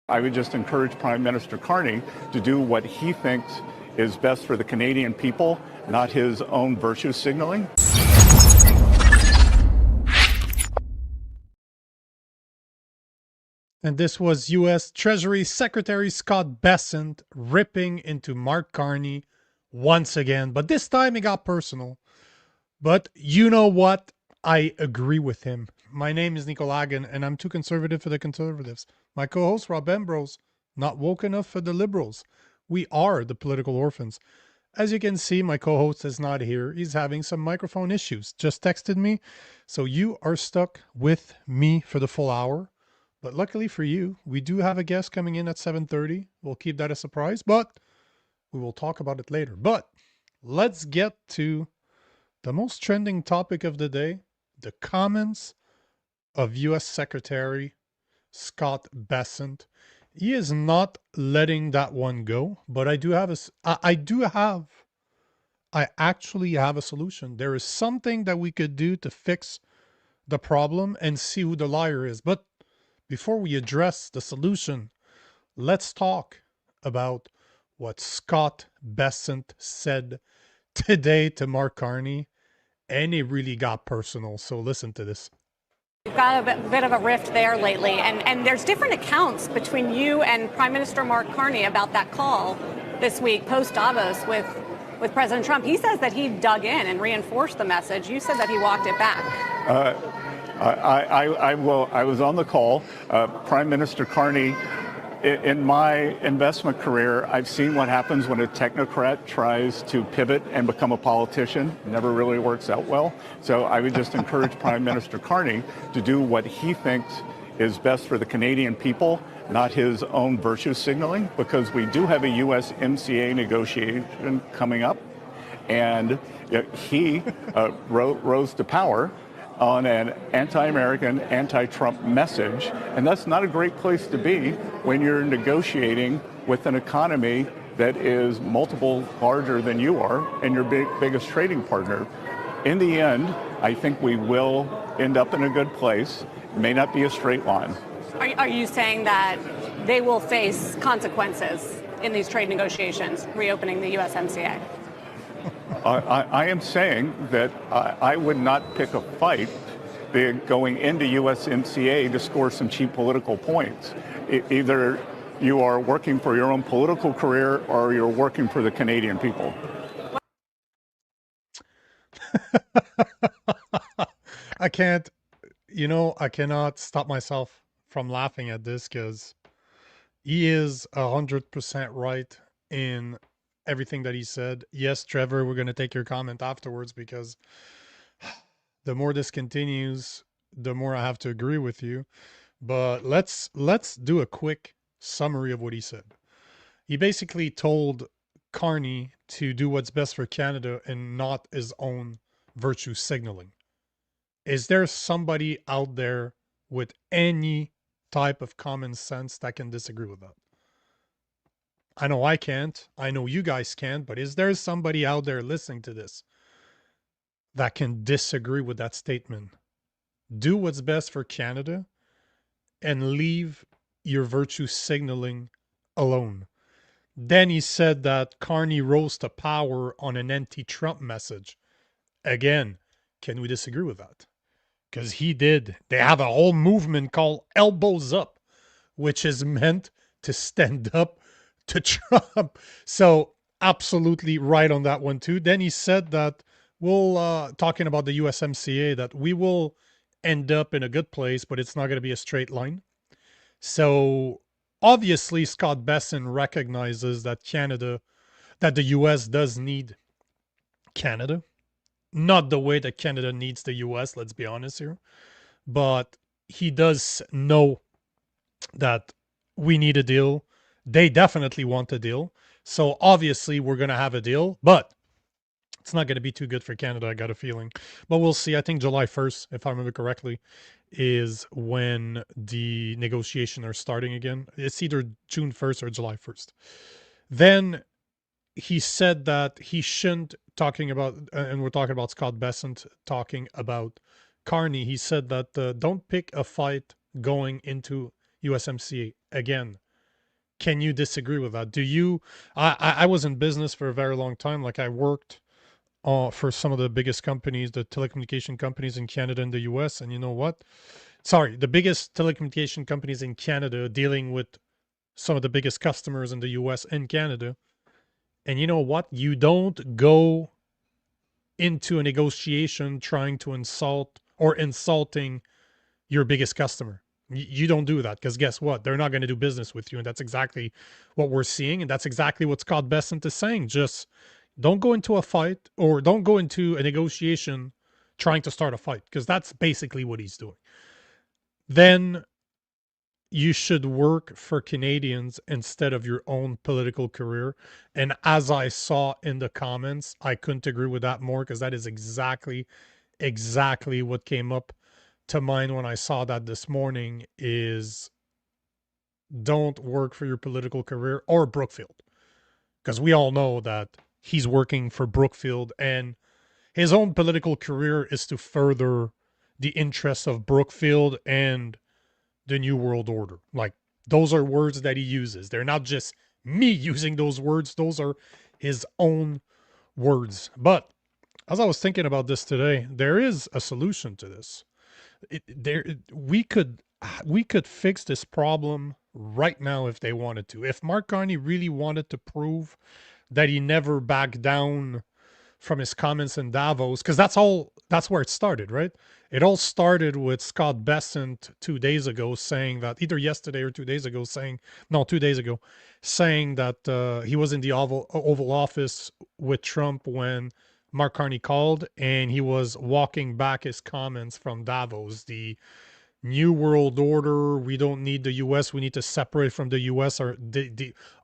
I would just encourage Prime Minister Carney to do what he thinks is best for the Canadian people, not his own virtue signaling. And this was U.S. Treasury Secretary Scott Bessent ripping into Mark Carney once again. But this time it got personal. But you know what? I agree with him. My name is Nico Lagan, and I'm too conservative for the conservatives. My co-host, Rob Ambrose, not woke enough for the liberals. We are the political orphans. As you can see, my co-host is not here. He's having some microphone issues. Just texted me. So you are stuck with me for the full hour. But luckily for you, we do have a guest coming in at 7:30. We'll keep that a surprise, but we will talk about it later. But let's get to the most trending topic of the day, the comments of U.S. Secretary Scott Bessent. He is not letting that one go, but I actually have a solution. There is something that we could do to fix the problem and see who the liar is. But before we address the solution, let's talk about what Scott Bessent said today to Mark Carney, and it really got personal. So listen to this. You've got a bit of a rift there lately, and there's different accounts between you and Prime Minister Mark Carney about that call this week, post-Davos with President Trump. He says that he dug in and reinforced the message. You said that he walked it back. I was on the call. Prime Minister Carney, in my investment career, I've seen what happens when a technocrat tries to pivot and become a politician. It never really works out well. So I would just encourage Prime Minister Carney to do what he thinks is best for the Canadian people, not his own virtue signaling, because we do have a USMCA negotiation coming up. And he rose to power on an anti-American, anti-Trump message. And that's not a great place to be when you're negotiating with an economy that is multiple larger than you are and your biggest trading partner. In the end, I think we will end up in a good place. It may not be a straight line. Are you saying that they will face consequences in these trade negotiations, reopening the USMCA? I am saying that I would not pick a fight going into USMCA to score some cheap political points. Either you are working for your own political career or you're working for the Canadian people. I cannot stop myself from laughing at this because he is 100% right in everything that he said. Yes, Trevor, we're going to take your comment afterwards because the more this continues, the more I have to agree with you. But let's do a quick summary of what he said. He basically told Carney to do what's best for Canada and not his own virtue signaling. Is there somebody out there with any type of common sense that can disagree with that? I know I can't. I know you guys can't. But is there somebody out there listening to this that can disagree with that statement? Do what's best for Canada and leave your virtue signaling alone. Then he said that Carney rose to power on an anti-Trump message. Again, can we disagree with that? Because he did. They have a whole movement called Elbows Up, which is meant to stand up to Trump. So absolutely right on that one too. Then he said that talking about the USMCA, that we will end up in a good place, but it's not going to be a straight line. So obviously Scott Bessent recognizes that the US does need Canada. Not the way that Canada needs the US, let's be honest here. But he does know that we need a deal. They definitely want a deal. So obviously we're going to have a deal, but it's not going to be too good for Canada, I got a feeling. But we'll see. I think July 1st, if I remember correctly, is when the negotiations are starting again. It's either June 1st or July 1st. Then he said that he shouldn't, talking about, and we're talking about Scott Bessent talking about Carney, he said that don't pick a fight going into USMCA. Again, Can you disagree with that? Do you? I was in business for a very long time. Like I worked for some of the biggest companies, the telecommunication companies in Canada and the US. And you know what? Sorry, the biggest telecommunication companies in Canada dealing with some of the biggest customers in the US and Canada. And you know what? You don't go into a negotiation trying to insult or insulting your biggest customer. You don't do that, because guess what? They're not going to do business with you. And that's exactly what we're seeing. And that's exactly what Scott Bessent is saying. Just don't go into a fight, or don't go into a negotiation trying to start a fight, because that's basically what he's doing. Then you should work for Canadians instead of your own political career. And as I saw in the comments, I couldn't agree with that more, because that is exactly what came up to mind when I saw that this morning. Is don't work for your political career or Brookfield, because we all know that he's working for Brookfield, and his own political career is to further the interests of Brookfield and the New World Order. Like, those are words that he uses. They're not just me using those words. Those are his own words. But as I was thinking about this today, there is a solution to this. We could fix this problem right now if they wanted to. If Mark Carney really wanted to prove that he never backed down from his comments in Davos, because that's where it started, right? It all started with Scott Bessent 2 days ago saying that, either yesterday or 2 days ago, saying that he was in the Oval Office with Trump when Mark Carney called, and he was walking back his comments from Davos. The New World Order, we don't need the US, we need to separate from the US, or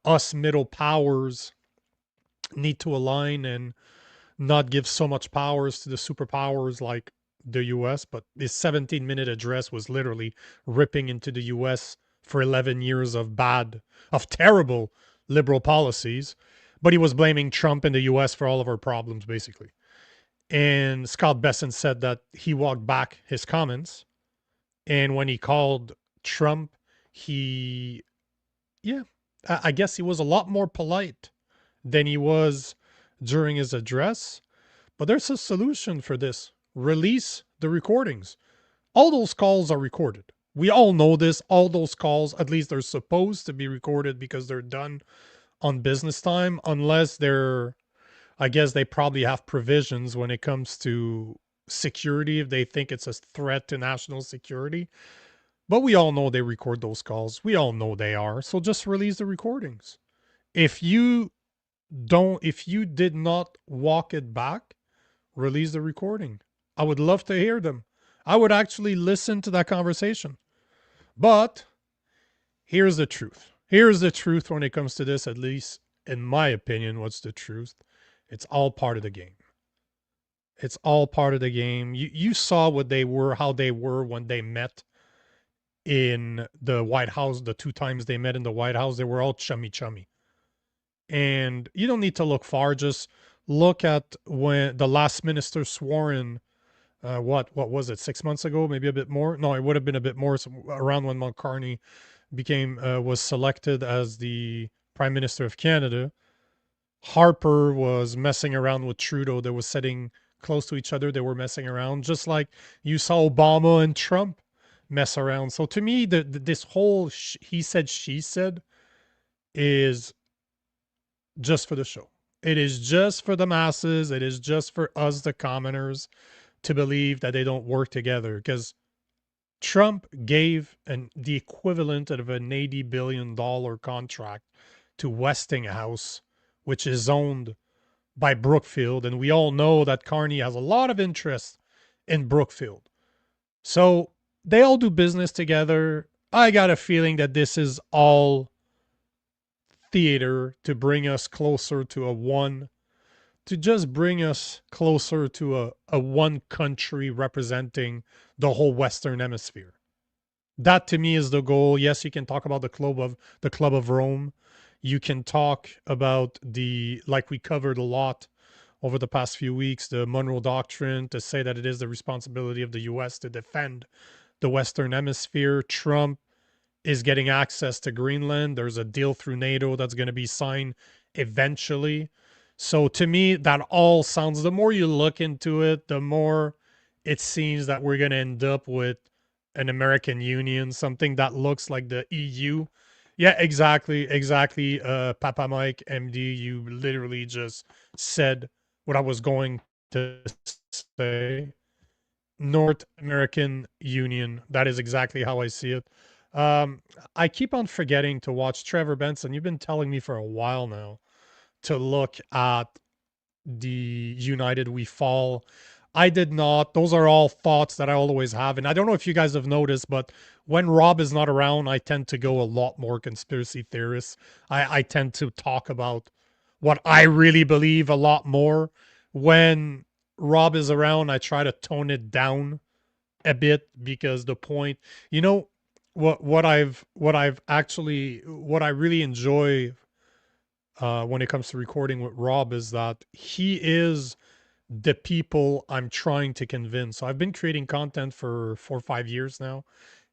us middle powers need to align and not give so much powers to the superpowers like the US. But his 17-minute address was literally ripping into the US for 11 years of terrible liberal policies. But he was blaming Trump and the US for all of our problems, basically. And Scott Bessent said that he walked back his comments. And when he called Trump, I guess he was a lot more polite than he was during his address. But there's a solution for this. Release the recordings. All those calls are recorded. We all know this. All those calls, at least they're supposed to be recorded, because they're done on business time, unless I guess they probably have provisions when it comes to security, if they think it's a threat to national security. But we all know they record those calls. We all know they are. So just release the recordings. If you did not walk it back, release the recording. I would love to hear them. I would actually listen to that conversation. But here's the truth. Here's the truth when it comes to this, at least in my opinion. What's the truth? It's all part of the game. It's all part of the game. You saw how they were when they met in the White House. The 2 times they met in the White House, they were all chummy. And you don't need to look far. Just look at when the last minister swore in, what was it, 6 months ago, maybe a bit more? No, it would have been a bit more, around when Mark Carney was selected as the Prime Minister of Canada. Harper was messing around with Trudeau. They were sitting close to each other. They were messing around, just like you saw Obama and Trump mess around. So to me, this whole he said, she said is just for the show. It is just for the masses. It is just for us, the commoners, to believe that they don't work together. Because Trump gave the equivalent of an $80 billion contract to Westinghouse, which is owned by Brookfield. And we all know that Carney has a lot of interest in Brookfield. So they all do business together. I got a feeling that this is all theater to bring us closer to a one country representing the whole Western Hemisphere. That to me is the goal. Yes, you can talk about the Club of Rome. You can talk about like we covered a lot over the past few weeks, the Monroe Doctrine, to say that it is the responsibility of the US to defend the Western Hemisphere. Trump is getting access to Greenland. There's a deal through NATO that's going to be signed eventually. So to me, that all sounds, the more you look into it, the more it seems that we're going to end up with an American Union, something that looks like the EU. Yeah, exactly. Papa Mike, MD, you literally just said what I was going to say. North American Union. That is exactly how I see it. I keep on forgetting to watch Trevor Benson. You've been telling me for a while now to look at the United We Fall. I did not. Those are all thoughts that I always have. And I don't know if you guys have noticed, but when Rob is not around, I tend to go a lot more conspiracy theorists. I tend to talk about what I really believe a lot more. When Rob is around, I try to tone it down a bit because the point, you know, what I really enjoy when it comes to recording with Rob is that he is the people I'm trying to convince. So I've been creating content for 4 or 5 years now,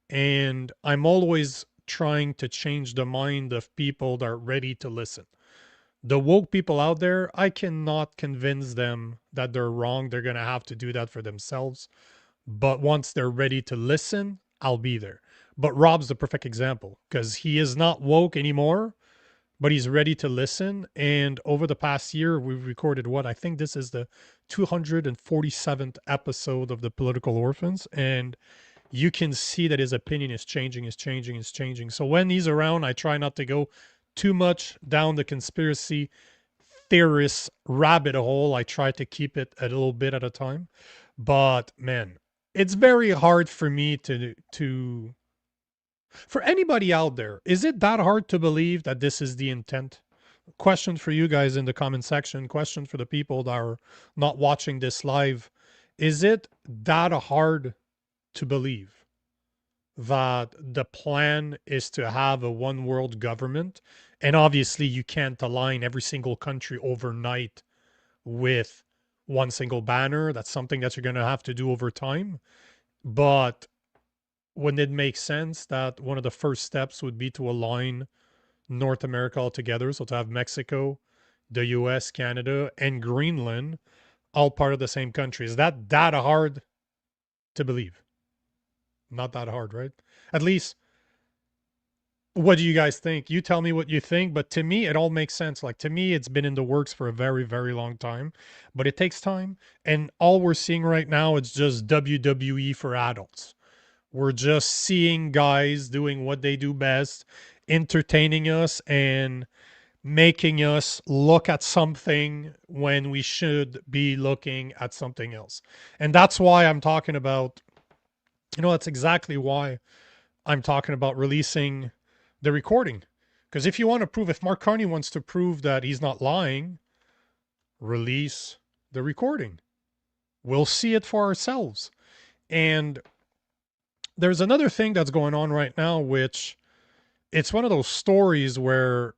and I'm always trying to change the mind of people that are ready to listen. The woke people out there, I cannot convince them that they're wrong. They're going to have to do that for themselves. But once they're ready to listen, I'll be there. But Rob's the perfect example because he is not woke anymore, but he's ready to listen. And over the past year, we've recorded what? I think this is the 247th episode of the Political Orphans. And you can see that his opinion is changing. So when he's around, I try not to go too much down the conspiracy theorist rabbit hole. I try to keep it a little bit at a time. But man, it's very hard for me for anybody out there, is it that hard to believe that this is the intent? Question for you guys in the comment section. Question for the people that are not watching this live. Is it that hard to believe that the plan is to have a one world government? And obviously you can't align every single country overnight with one single banner. That's something that you're going to have to do over time. But wouldn't it make sense that one of the first steps would be to align North America all together? So to have Mexico, the US, Canada, and Greenland all part of the same country. Is that hard to believe? Not that hard, right? At least, what do you guys think? You tell me what you think, but to me, it all makes sense. Like, to me, it's been in the works for a very, very long time, but it takes time. And all we're seeing right now is just WWE for adults. We're just seeing guys doing what they do best, entertaining us and making us look at something when we should be looking at something else. And that's why I'm talking about, that's exactly why I'm talking about releasing the recording. Because if Mark Carney wants to prove that he's not lying, release the recording. We'll see it for ourselves. And there's another thing that's going on right now, which it's one of those stories where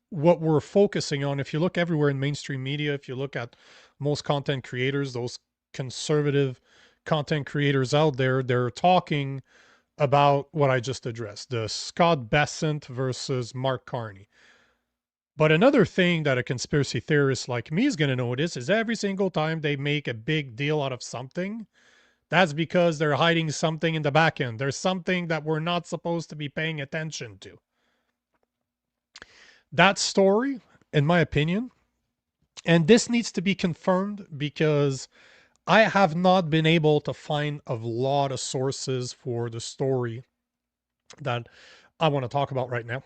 what we're focusing on, if you look everywhere in mainstream media, if you look at most content creators, those conservative content creators out there, they're talking about what I just addressed, the Scott Bessent versus Mark Carney. But another thing that a conspiracy theorist like me is going to notice is every single time they make a big deal out of something, that's because they're hiding something in the back end. There's something that we're not supposed to be paying attention to. That story, in my opinion, and this needs to be confirmed because I have not been able to find a lot of sources for the story that I want to talk about right now,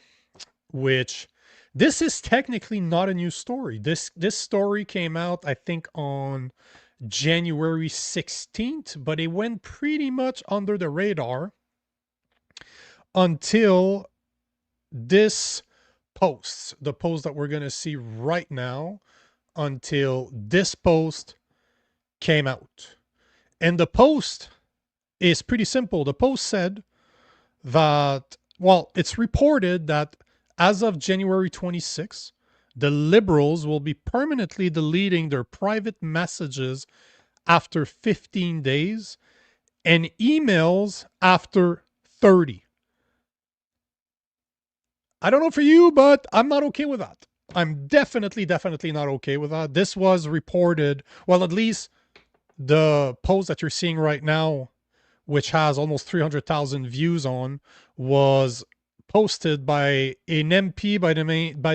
which this is technically not a new story. This story came out, I think, on January 16th, but it went pretty much under the radar until this post, the post that we're going to see right now, until this post came out. And the post is pretty simple. The post said that, it's reported that as of January 26th, the Liberals will be permanently deleting their private messages after 15 days and emails after 30. I don't know for you, but I'm not okay with that. I'm definitely not okay with that. This was reported, well, at least the post that you're seeing right now, which has almost 300,000 views on, was posted by an MP by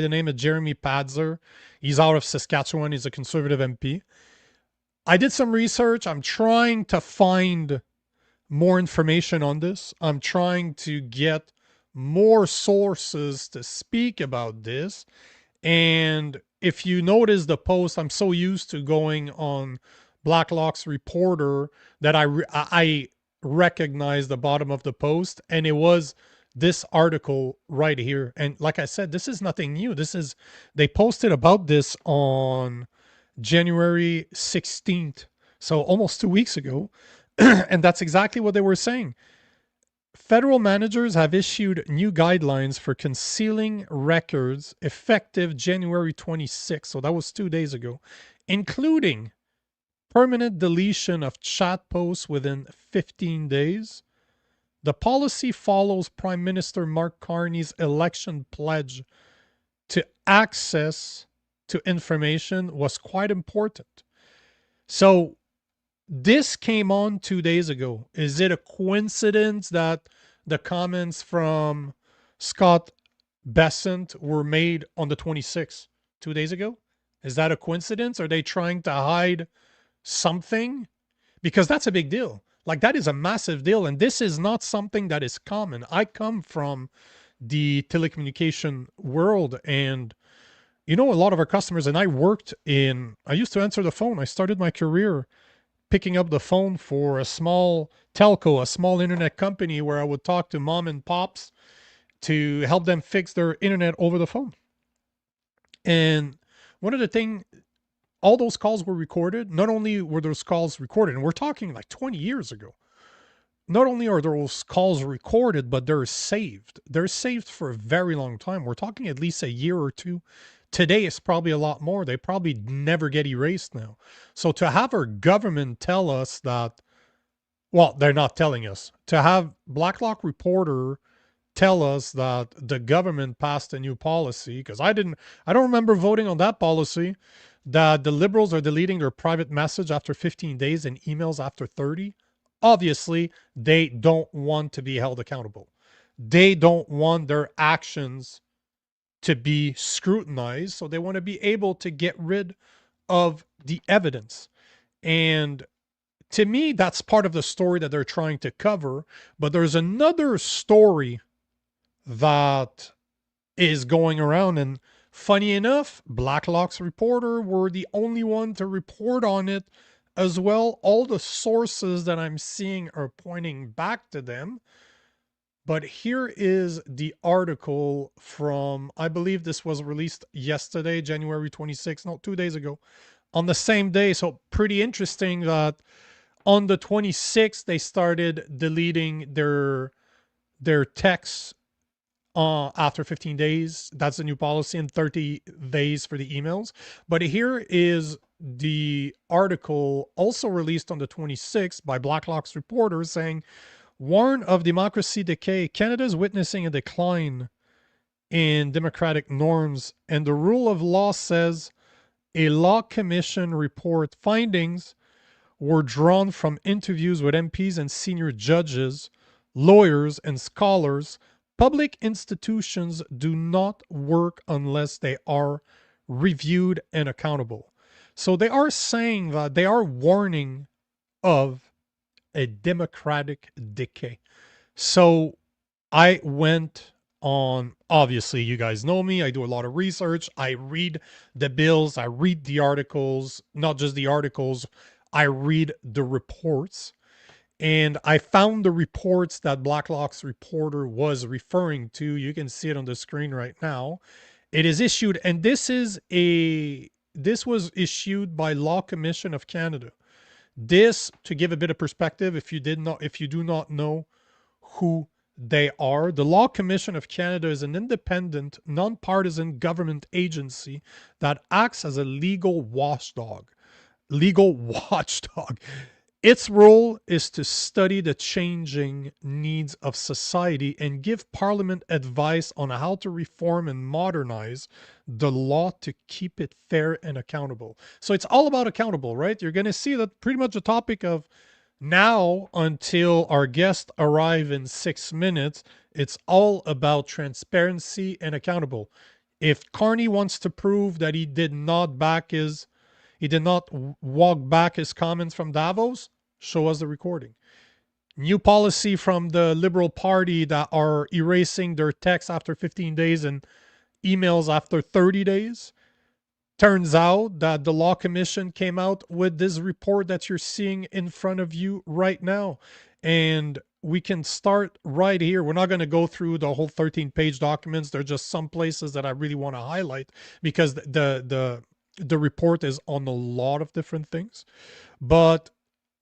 the name of Jeremy Padzer. He's out of Saskatchewan. He's a Conservative MP. I did some research. I'm trying to find more information on this. I'm trying to get more sources to speak about this. And if you notice the post, I'm so used to going on Blacklock's Reporter that I recognize the bottom of the post, and it was this article right here. And like I said, this is nothing new. They posted about this on January 16th, so almost 2 weeks ago. And that's exactly what they were saying. Federal managers have issued new guidelines for concealing records effective January 26th, so that was 2 days ago, including permanent deletion of chat posts within 15 days. The policy follows Prime Minister Mark Carney's election pledge to access to information was quite important. So this came on 2 days ago. Is it a coincidence that the comments from Scott Bessent were made on the 26th, 2 days ago? Is that a coincidence? Are they trying to hide something? Because that's a big deal. Like, that is a massive deal. And this is not something that is common. I come from the telecommunication world, and you know, a lot of our customers, and I used to answer the phone. I started my career picking up the phone for a small telco, a small internet company, where I would talk to mom and pops to help them fix their internet over the phone. And one of the things, all those calls were recorded. Not only were those calls recorded, and we're talking like 20 years ago, not only are those calls recorded, but they're saved. They're saved for a very long time. We're talking at least a year or two. Today, it's probably a lot more. They probably never get erased now. So to have our government tell us that, well, they're not telling us. To have Blacklock Reporter tell us that the government passed a new policy, because I don't remember voting on that policy, that the Liberals are deleting their private message after 15 days and emails after 30. Obviously, they don't want to be held accountable. They don't want their actions to be scrutinized, so they want to be able to get rid of the evidence. And to me, that's part of the story that they're trying to cover. But there's another story that is going around, and funny enough, Blacklock's Reporter were the only one to report on it as well. All the sources that I'm seeing are pointing back to them. But here is the article from, I believe this was released yesterday, January 26th, no, 2 days ago, on the same day. So pretty interesting that on the 26th, they started deleting their texts after 15 days. That's the new policy, and 30 days for the emails. But here is the article also released on the 26th by Blacklock's Reporter saying, warn of democracy decay. Canada is witnessing a decline in democratic norms, and the rule of law says a law commission report findings were drawn from interviews with MPs and senior judges, lawyers, and scholars. Public institutions do not work unless they are reviewed and accountable. So they are saying that they are warning of a democratic decay. So I went on, obviously you guys know me, I do a lot of research, I read the bills, I read the articles, not just the articles, I read the reports, and I found the reports that Blacklock's Reporter was referring to. You can see it on the screen right now. It is issued, and this was issued by Law Commission of Canada. This, to give a bit of perspective, if you do not know who they are, the Law Commission of Canada is an independent, nonpartisan government agency that acts as a legal watchdog. Its role is to study the changing needs of society and give Parliament advice on how to reform and modernize the law to keep it fair and accountable. So it's all about accountable, right? You're going to see that pretty much the topic of now until our guests arrive in 6 minutes. It's all about transparency and accountable. If Carney wants to prove that he did not walk back his comments from Davos, show us the recording. New policy from the Liberal Party that are erasing their texts after 15 days and emails after 30 days. Turns out that the Law Commission came out with this report that you're seeing in front of you right now. And we can start right here. We're not going to go through the whole 13-page documents. There are just some places that I really want to highlight because the report is on a lot of different things. But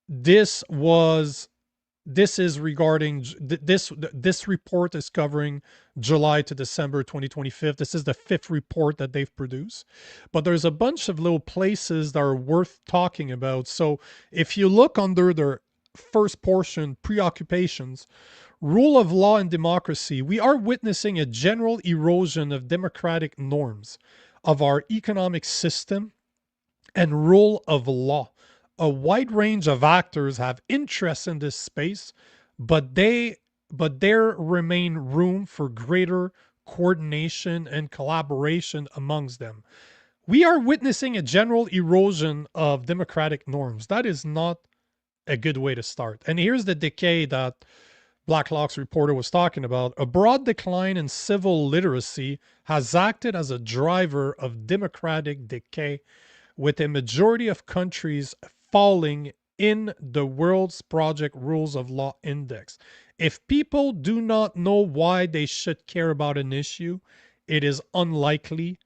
this is regarding this report is covering July to December 2025. This is the 5th report that they've produced, but there's a bunch of little places that are worth talking about. So if you look under their first portion, preoccupations, rule of law and democracy, we are witnessing a general erosion of democratic norms of our economic system and rule of law. A wide range of actors have interest in this space, but there remain room for greater coordination and collaboration amongst them. We are witnessing a general erosion of democratic norms. That is not a good way to start. And here's the decay that Blacklock's reporter was talking about. A broad decline in civil literacy has acted as a driver of democratic decay, with a majority of countries falling in the World's Project Rules of Law Index. If people do not know why they should care about an issue, it is unlikely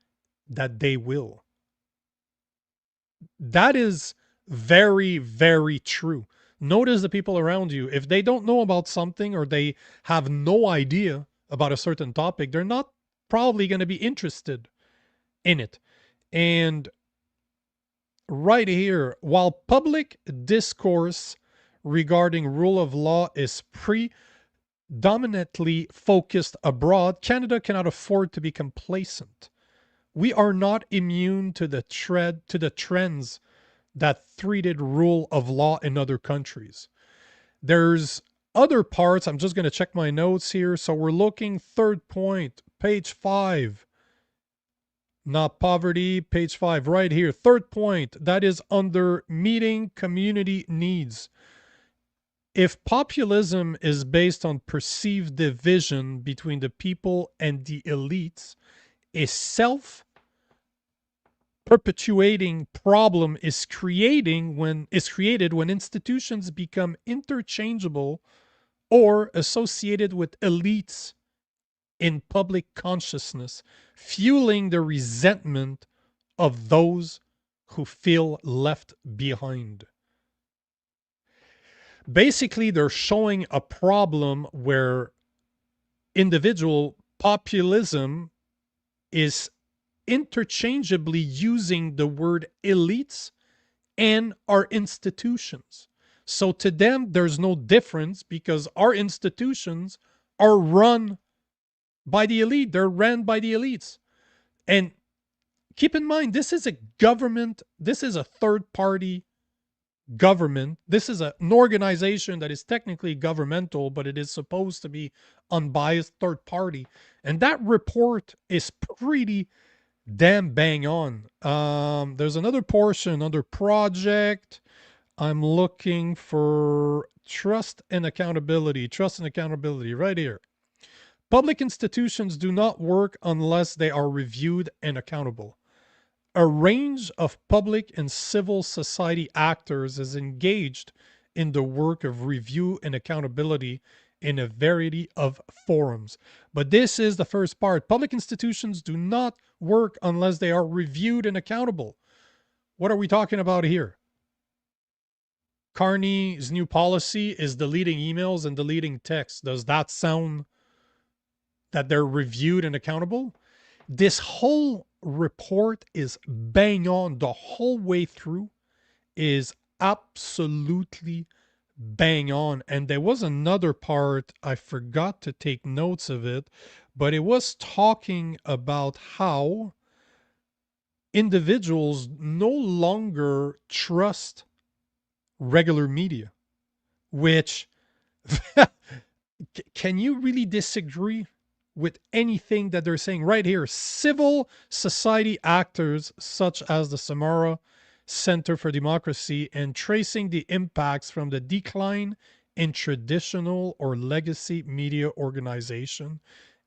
that they will. That is very, very true. Notice the people around you. If they don't know about something or they have no idea about a certain topic, they're not probably going to be interested in it. And right here, while public discourse regarding rule of law is predominantly focused abroad, Canada cannot afford to be complacent. We are not immune to the trends that threatened rule of law in other countries. There's other parts. I'm just going to check my notes here. So we're looking third point, page 5. Not poverty, page 5, right here. Third point, that is under meeting community needs. If populism is based on perceived division between the people and the elites, a self-perpetuating problem is created when institutions become interchangeable or associated with elites in public consciousness, fueling the resentment of those who feel left behind. Basically, they're showing a problem where individual populism is interchangeably using the word elites and our institutions. So to them, there's no difference because our institutions are run by the elite. They're ran by the elites. And keep in mind, this is a government. This is a third-party government. This is an organization that is technically governmental, but it is supposed to be unbiased third party. And that report is pretty damn bang on. There's another portion under project. I'm looking for trust and accountability. Trust and accountability right here. Public institutions do not work unless they are reviewed and accountable. A range of public and civil society actors is engaged in the work of review and accountability in a variety of forums. But this is the first part. Public institutions do not work unless they are reviewed and accountable. What are we talking about here? Carney's new policy is deleting emails and deleting texts. Does that sound that they're reviewed and accountable? This whole report is bang on the whole way through, is absolutely bang on. And there was another part, I forgot to take notes of it, but it was talking about how individuals no longer trust regular media, which can you really disagree with anything that they're saying right here? Civil society actors such as the Samara Center for Democracy and tracing the impacts from the decline in traditional or legacy media organization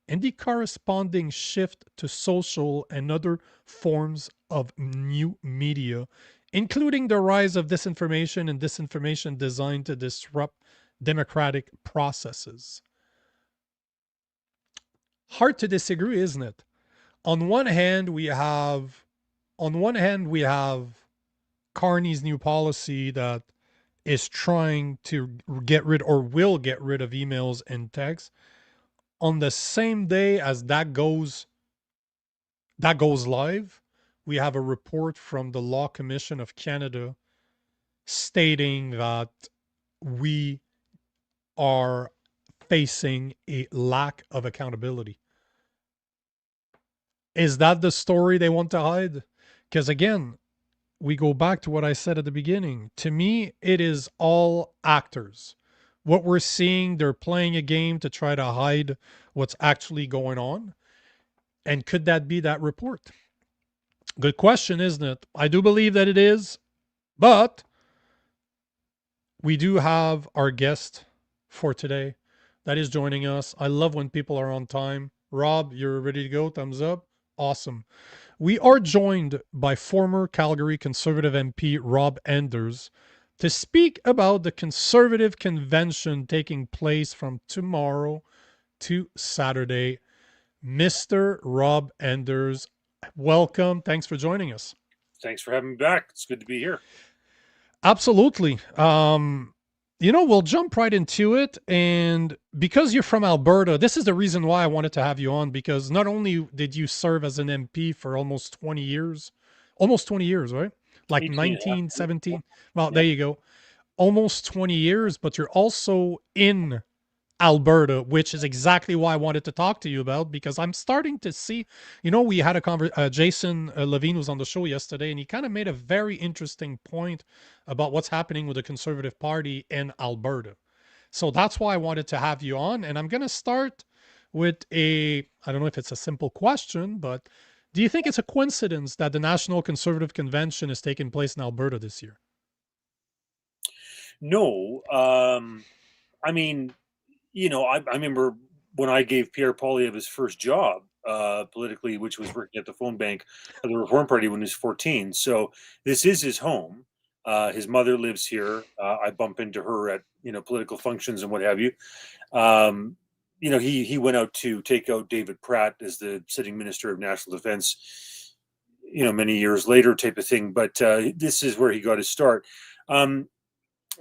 and the corresponding shift to social and other forms of new media, including the rise of disinformation and disinformation designed to disrupt democratic processes. Hard to disagree, isn't it? On one hand, we have Carney's new policy that is trying to get rid or will get rid of emails and texts. On the same day as that goes live, we have a report from the Law Commission of Canada stating that we are facing a lack of accountability. Is that the story they want to hide? Because again, we go back to what I said at the beginning. To me, it is all actors. What we're seeing, they're playing a game to try to hide what's actually going on. And could that be that report? Good question, isn't it? I do believe that it is, but we do have our guest for today that is joining us. I love when people are on time. Rob, you're ready to go? Thumbs up. Awesome. We are joined by former Calgary Conservative MP Rob Ambrose to speak about the Conservative Convention taking place from tomorrow to Saturday. Mr. Rob Ambrose, welcome. Thanks for joining us. Thanks for having me back. It's good to be here. Absolutely. We'll jump right into it. And because you're from Alberta, this is the reason why I wanted to have you on, because not only did you serve as an MP for almost 20 years, right? Like 1917. Well, there you go. Almost 20 years, but you're also in Alberta, which is exactly why I wanted to talk to you about, because I'm starting to see, we had a conversation, Jason Levine was on the show yesterday, and he kind of made a very interesting point about what's happening with the Conservative Party in Alberta. So that's why I wanted to have you on. And I'm going to start with I don't know if it's a simple question, but do you think it's a coincidence that the National Conservative Convention is taking place in Alberta this year? No. I mean, I remember when I gave Pierre Poilievre his first job politically, which was working at the phone bank of the Reform Party when he was 14. So this is his home. His mother lives here. I bump into her at, political functions and what have you. He went out to take out David Pratt as the sitting Minister of National Defense, many years later type of thing. But this is where he got his start.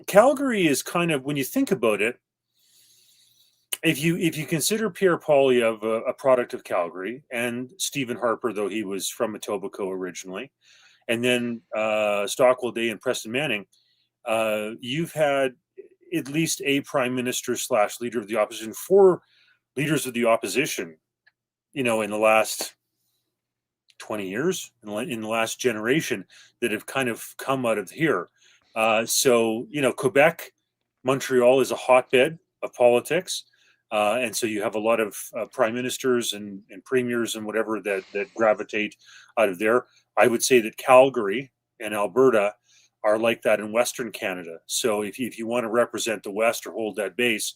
Calgary is kind of, when you think about it, if you consider Pierre Poilievre a product of Calgary, and Stephen Harper, though he was from Etobicoke originally, and then Stockwell Day and Preston Manning, you've had at least a prime minister / leader of the opposition, 4 leaders of the opposition, in the last 20 years, in the last generation, that have kind of come out of here. So Quebec, Montreal is a hotbed of politics. And so you have a lot of prime ministers and premiers and whatever that gravitate out of there. I would say that Calgary and Alberta are like that in Western Canada. So if you want to represent the West or hold that base,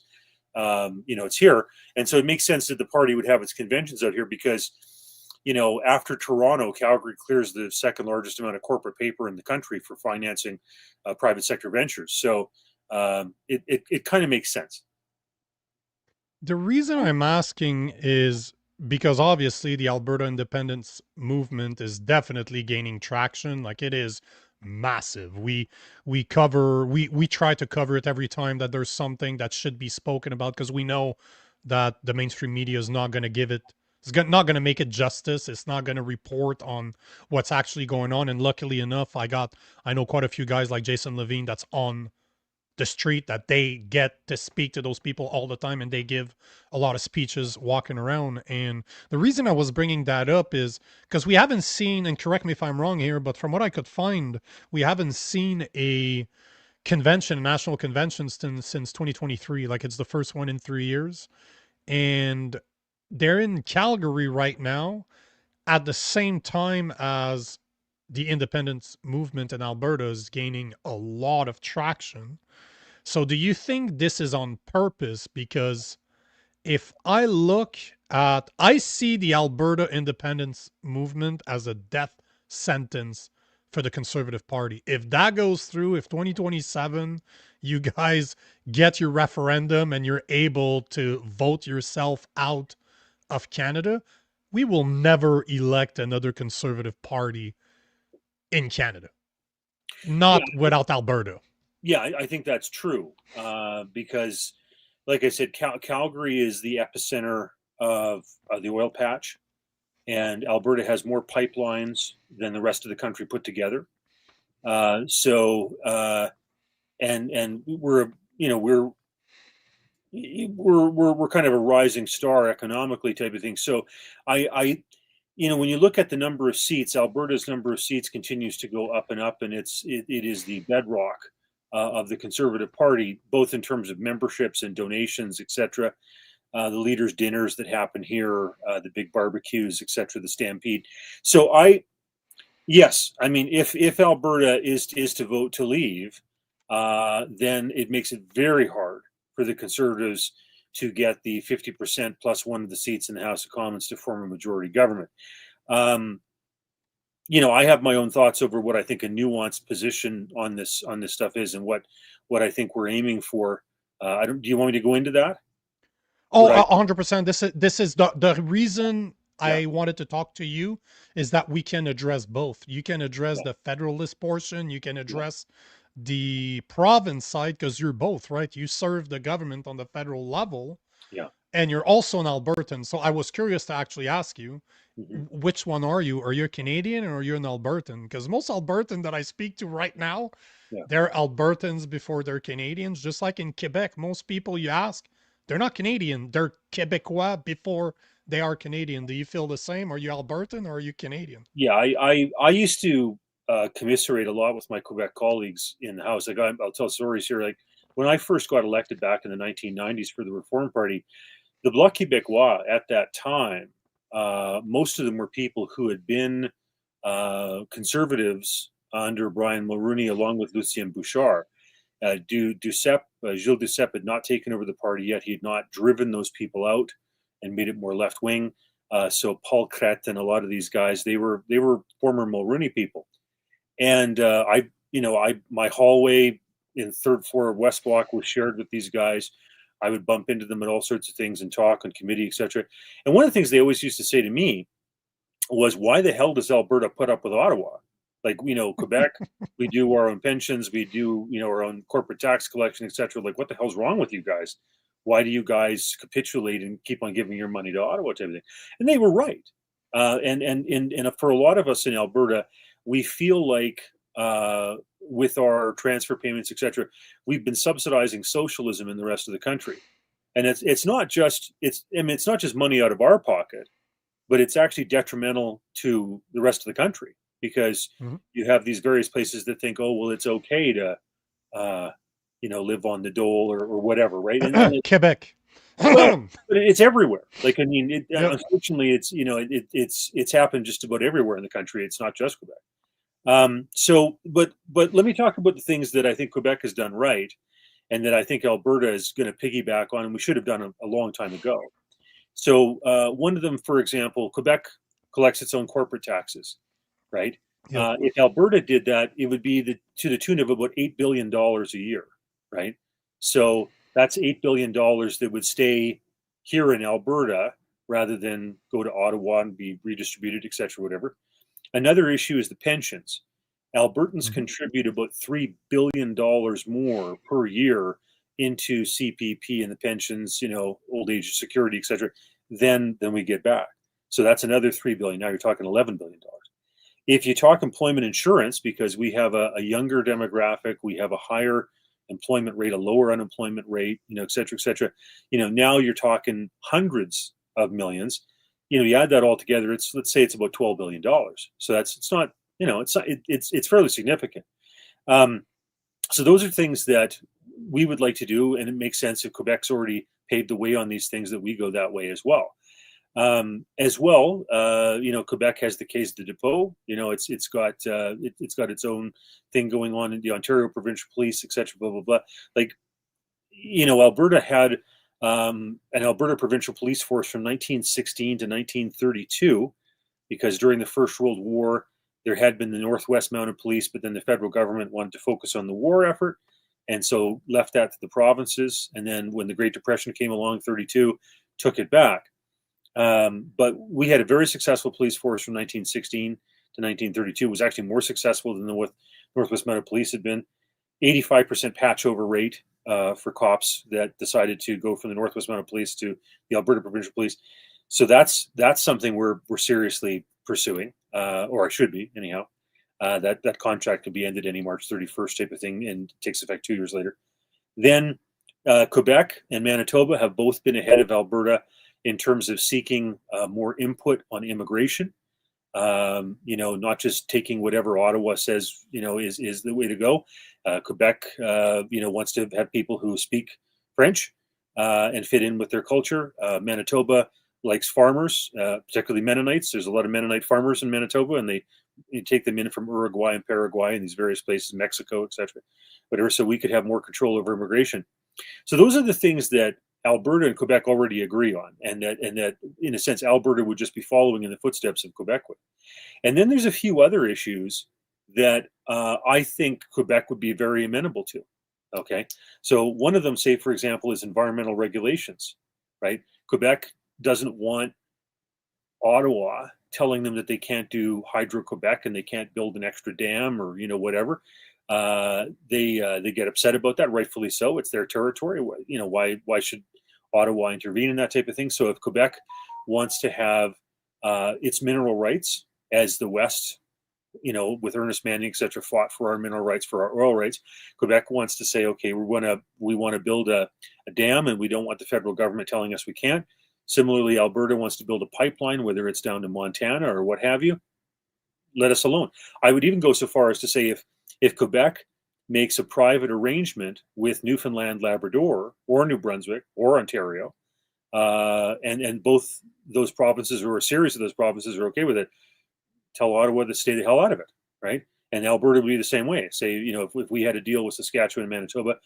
it's here. And so it makes sense that the party would have its conventions out here because, after Toronto, Calgary clears the second largest amount of corporate paper in the country for financing private sector ventures. So it kind of makes sense. The reason I'm asking is because obviously the Alberta independence movement is definitely gaining traction. Like, it is massive. We try to cover it every time that there's something that should be spoken about, because we know that the mainstream media is not going to give it not going to make it justice. It's not going to report on what's actually going on. And luckily enough, I know quite a few guys like Jason Levine that's on the street, that they get to speak to those people all the time, and they give a lot of speeches walking around. And the reason I was bringing that up is because we haven't seen, and correct me if I'm wrong here, but from what I could find, we haven't seen a convention, a national convention since 2023. Like, it's the first one in 3 years. And they're in Calgary right now at the same time as the independence movement in Alberta is gaining a lot of traction. So do you think this is on purpose? Because if I see the Alberta independence movement as a death sentence for the Conservative Party. If that goes through, if 2027, you guys get your referendum and you're able to vote yourself out of Canada, we will never elect another Conservative Party in Canada. Not without Alberta. Yeah, I think that's true because, like I said, Calgary is the epicenter of the oil patch, and Alberta has more pipelines than the rest of the country put together. And we're kind of a rising star economically type of thing. So when you look at the number of seats, Alberta's number of seats continues to go up and up, and it is the bedrock of the Conservative Party, both in terms of memberships and donations, etc. The leaders' dinners that happen here, the big barbecues, etc., the stampede. So if Alberta is to vote to leave, then it makes it very hard for the Conservatives to get the 50% plus one of the seats in the House of Commons to form a majority government. I have my own thoughts over what I think a nuanced position on this stuff is, and what I think we're aiming for. Do you want me to go into that? Oh, 100%. This is the reason I wanted to talk to you, is that we can address both. You can address the federalist portion. You can address the province side, because you're both, right? You serve the government on the federal level. Yeah. And you're also an Albertan. So I was curious to actually ask you, which one are you? Are you a Canadian or are you an Albertan? Because most Albertan that I speak to right now, they're Albertans before they're Canadians. Just like in Quebec, most people you ask, they're not Canadian. They're Quebecois before they are Canadian. Do you feel the same? Are you Albertan or are you Canadian? Yeah, I used to commiserate a lot with my Quebec colleagues in the House. Like, I'll tell stories here. Like, when I first got elected back in the 1990s for the Reform Party, the Bloc Québécois at that time, most of them were people who had been conservatives under Brian Mulroney, along with Lucien Bouchard. Gilles Duceppe had not taken over the party yet. He had not driven those people out and made it more left-wing. So Paul Crête and a lot of these guys, they were former Mulroney people. And my hallway in third floor of West Block was shared with these guys. I would bump into them at all sorts of things and talk on committee, etc. And one of the things they always used to say to me was, why the hell does Alberta put up with Ottawa? Like, Quebec, we do our own pensions, we do, our own corporate tax collection, etc. Like, what the hell's wrong with you guys? Why do you guys capitulate and keep on giving your money to Ottawa type of thing? And they were right. And for a lot of us in Alberta, we feel like with our transfer payments, etc., we've been subsidizing socialism in the rest of the country. And it's not just money out of our pocket, but it's actually detrimental to the rest of the country, because you have these various places that think, oh, well, it's okay to live on the dole or whatever, right? And Quebec. Well, but it's everywhere. Like, unfortunately, it's happened just about everywhere in the country. It's not just Quebec. But let me talk about the things that I think Quebec has done right, and that I think Alberta is going to piggyback on, and we should have done a long time ago. So one of them, for example, Quebec collects its own corporate taxes, right? Yeah. If Alberta did that, it would be to the tune of about $8 billion a year, right? So that's $8 billion that would stay here in Alberta rather than go to Ottawa and be redistributed, et cetera, whatever. Another issue is the pensions. Albertans contribute about $3 billion more per year into CPP and the pensions, old age security, et cetera, than we get back. So that's another $3 billion. Now you're talking $11 billion. If you talk employment insurance, because we have a younger demographic, we have a higher employment rate, a lower unemployment rate, et cetera, et cetera. Now you're talking hundreds of millions. You add that all together, let's say it's about $12 billion. So it's fairly significant. So those are things that we would like to do, and it makes sense if Quebec's already paved the way on these things that we go that way as well. Quebec has the case de depot. It's got its own thing going on in the Ontario Provincial Police, etc. Blah blah blah. Alberta had an Alberta Provincial Police Force from 1916 to 1932, because during the First World War there had been the Northwest Mounted Police, but then the federal government wanted to focus on the war effort, and so left that to the provinces. And then when the Great Depression came along, 32, took it back. But we had a very successful police force from 1916 to 1932. It was actually more successful than the Northwest Mounted Police had been. 85% patchover rate for cops that decided to go from the Northwest Mounted Police to the Alberta Provincial Police. So that's something we're seriously pursuing, or I should be anyhow. That contract could be ended any March 31st type of thing, and takes effect 2 years later. Then Quebec and Manitoba have both been ahead of Alberta in terms of seeking more input on immigration. Not just taking whatever Ottawa says, is the way to go. Quebec, wants to have people who speak French and fit in with their culture. Manitoba likes farmers, particularly Mennonites. There's a lot of Mennonite farmers in Manitoba, and you take them in from Uruguay and Paraguay and these various places, Mexico, etc. Whatever, so we could have more control over immigration. So those are the things that Alberta and Quebec already agree on, and that in a sense Alberta would just be following in the footsteps of Quebec would. And then there's a few other issues that I think Quebec would be very amenable to. Okay, so one of them, say for example, is environmental regulations, right? Quebec doesn't want Ottawa telling them that they can't do Hydro-Quebec and they can't build an extra dam or whatever. They get upset about that, rightfully so. It's their territory. Why should Ottawa intervene in that type of thing? So if Quebec wants to have its mineral rights, as the West, with Ernest Manning, etc., fought for our mineral rights, for our oil rights, Quebec wants to say, okay, we want to build a dam, and we don't want the federal government telling us we can't. Similarly, Alberta wants to build a pipeline, whether it's down to Montana or what have you. Let us alone. I would even go so far as to say if Quebec makes a private arrangement with Newfoundland, Labrador, or New Brunswick, or Ontario, and both those provinces, or a series of those provinces, are okay with it, tell Ottawa to stay the hell out of it, right? And Alberta would be the same way. Say, if we had a deal with Saskatchewan and Manitoba,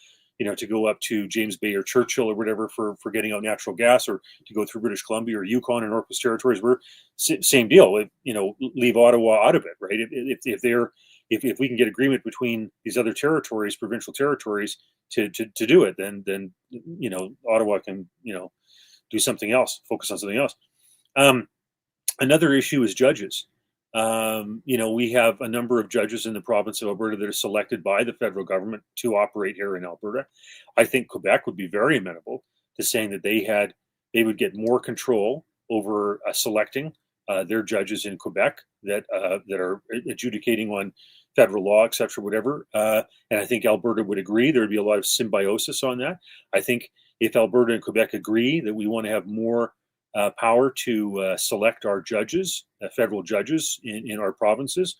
to go up to James Bay or Churchill or whatever for getting out natural gas, or to go through British Columbia or Yukon and Northwest Territories, we're same deal. Leave Ottawa out of it, right? If we can get agreement between these other territories, provincial territories, to do it, then Ottawa can do something else, focus on something else. Another issue is judges. We have a number of judges in the province of Alberta that are selected by the federal government to operate here in Alberta. I think Quebec would be very amenable to saying that they would get more control over selecting their judges in Quebec that are adjudicating on federal law, etc., whatever. And I think Alberta would agree. There would be a lot of symbiosis on that. I think if Alberta and Quebec agree that we want to have more power to select our judges, federal judges in our provinces,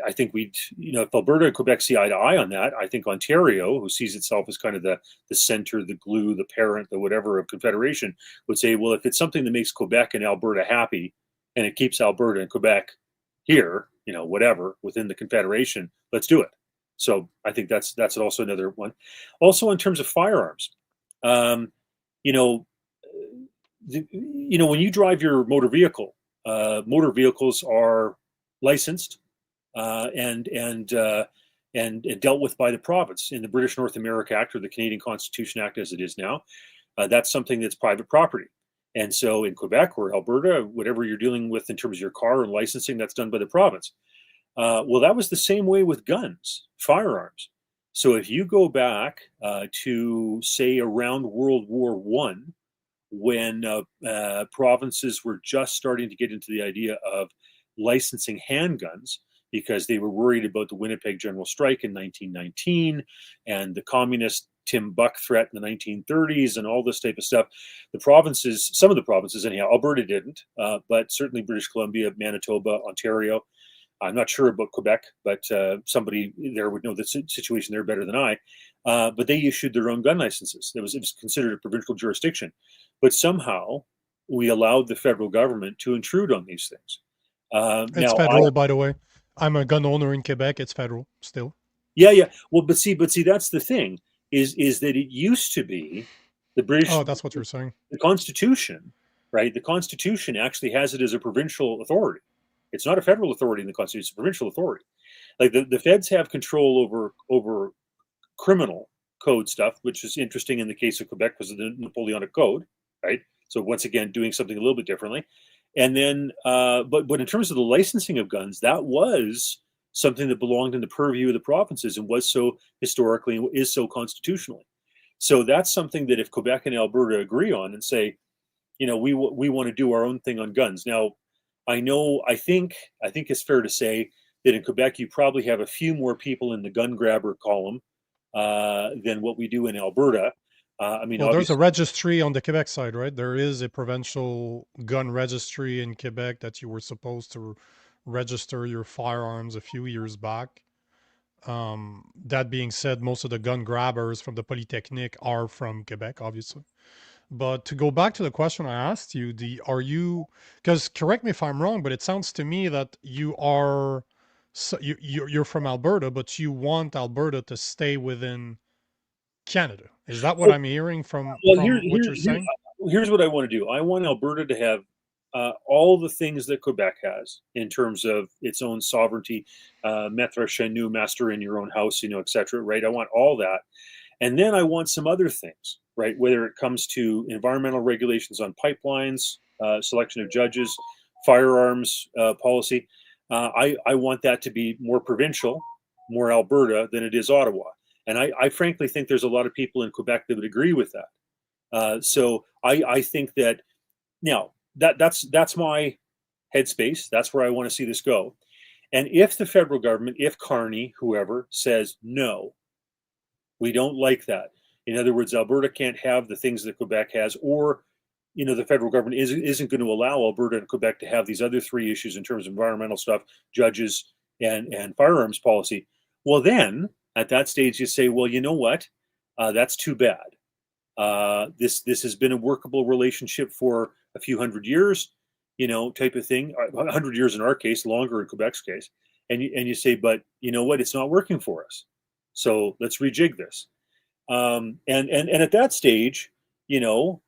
I think if Alberta and Quebec see eye to eye on that, I think Ontario, who sees itself as kind of the center, the glue, the parent, the whatever of Confederation, would say, well, if it's something that makes Quebec and Alberta happy, and it keeps Alberta and Quebec here, whatever, within the Confederation, let's do it. So I think that's also another one. Also, in terms of firearms, when you drive your motor vehicle, motor vehicles are licensed and dealt with by the province in the British North America Act, or the Canadian Constitution Act as it is now. That's something that's private property. And so in Quebec or Alberta, whatever you're dealing with in terms of your car and licensing, that's done by the province. Well, that was the same way with guns, firearms. So if you go back to, say, around World War I, when provinces were just starting to get into the idea of licensing handguns because they were worried about the Winnipeg General Strike in 1919 and the communist Tim Buck threat in the 1930s and all this type of stuff. The provinces, some of the provinces anyhow, Alberta didn't, but certainly British Columbia, Manitoba, Ontario. I'm not sure about Quebec, but somebody there would know the situation there better than I. But they issued their own gun licenses. It was considered a provincial jurisdiction. But somehow we allowed the federal government to intrude on these things. It's federal, by the way. I'm a gun owner in Quebec. It's federal still. Yeah. Well, but see, that's the thing is that it used to be the British. Oh, that's what you're saying. The Constitution, right? The Constitution actually has it as a provincial authority. It's not a federal authority in the Constitution; it's a provincial authority. Like the feds have control over criminal code stuff, which is interesting in the case of Quebec because of the Napoleonic Code, right? So once again, doing something a little bit differently. And then, but in terms of the licensing of guns, that was something that belonged in the purview of the provinces and was so historically and is so constitutionally. So that's something that if Quebec and Alberta agree on and say, we want to do our own thing on guns. Now, I think it's fair to say that in Quebec, you probably have a few more people in the gun grabber column than what we do in Alberta. Well, there's a registry on the Quebec side, right? There is a provincial gun registry in Quebec that you were supposed to register your firearms a few years back. That being said, most of the gun grabbers from the Polytechnique are from Quebec, obviously. But to go back to the question I asked you, because correct me if I'm wrong, but it sounds to me that you're from Alberta, but you want Alberta to stay within Canada. Is that what I'm hearing from what you're saying? Here's what I want to do. I want Alberta to have all the things that Quebec has in terms of its own sovereignty, maître chez nous, master in your own house, et cetera, right? I want all that. And then I want some other things, right? Whether it comes to environmental regulations on pipelines, selection of judges, firearms policy. I want that to be more provincial, more Alberta than it is Ottawa. And I frankly think there's a lot of people in Quebec that would agree with that. So I think that now that's my headspace. That's where I want to see this go. And if the federal government, if Carney, whoever, says no, we don't like that. In other words, Alberta can't have the things that Quebec has, or the federal government isn't going to allow Alberta and Quebec to have these other three issues in terms of environmental stuff, judges, and firearms policy. Well, then at that stage, you say, well, you know what? That's too bad. This has been a workable relationship for a few hundred years, type of thing. 100 years in our case, longer in Quebec's case. And you say, but you know what? It's not working for us. So let's rejig this. And at that stage, do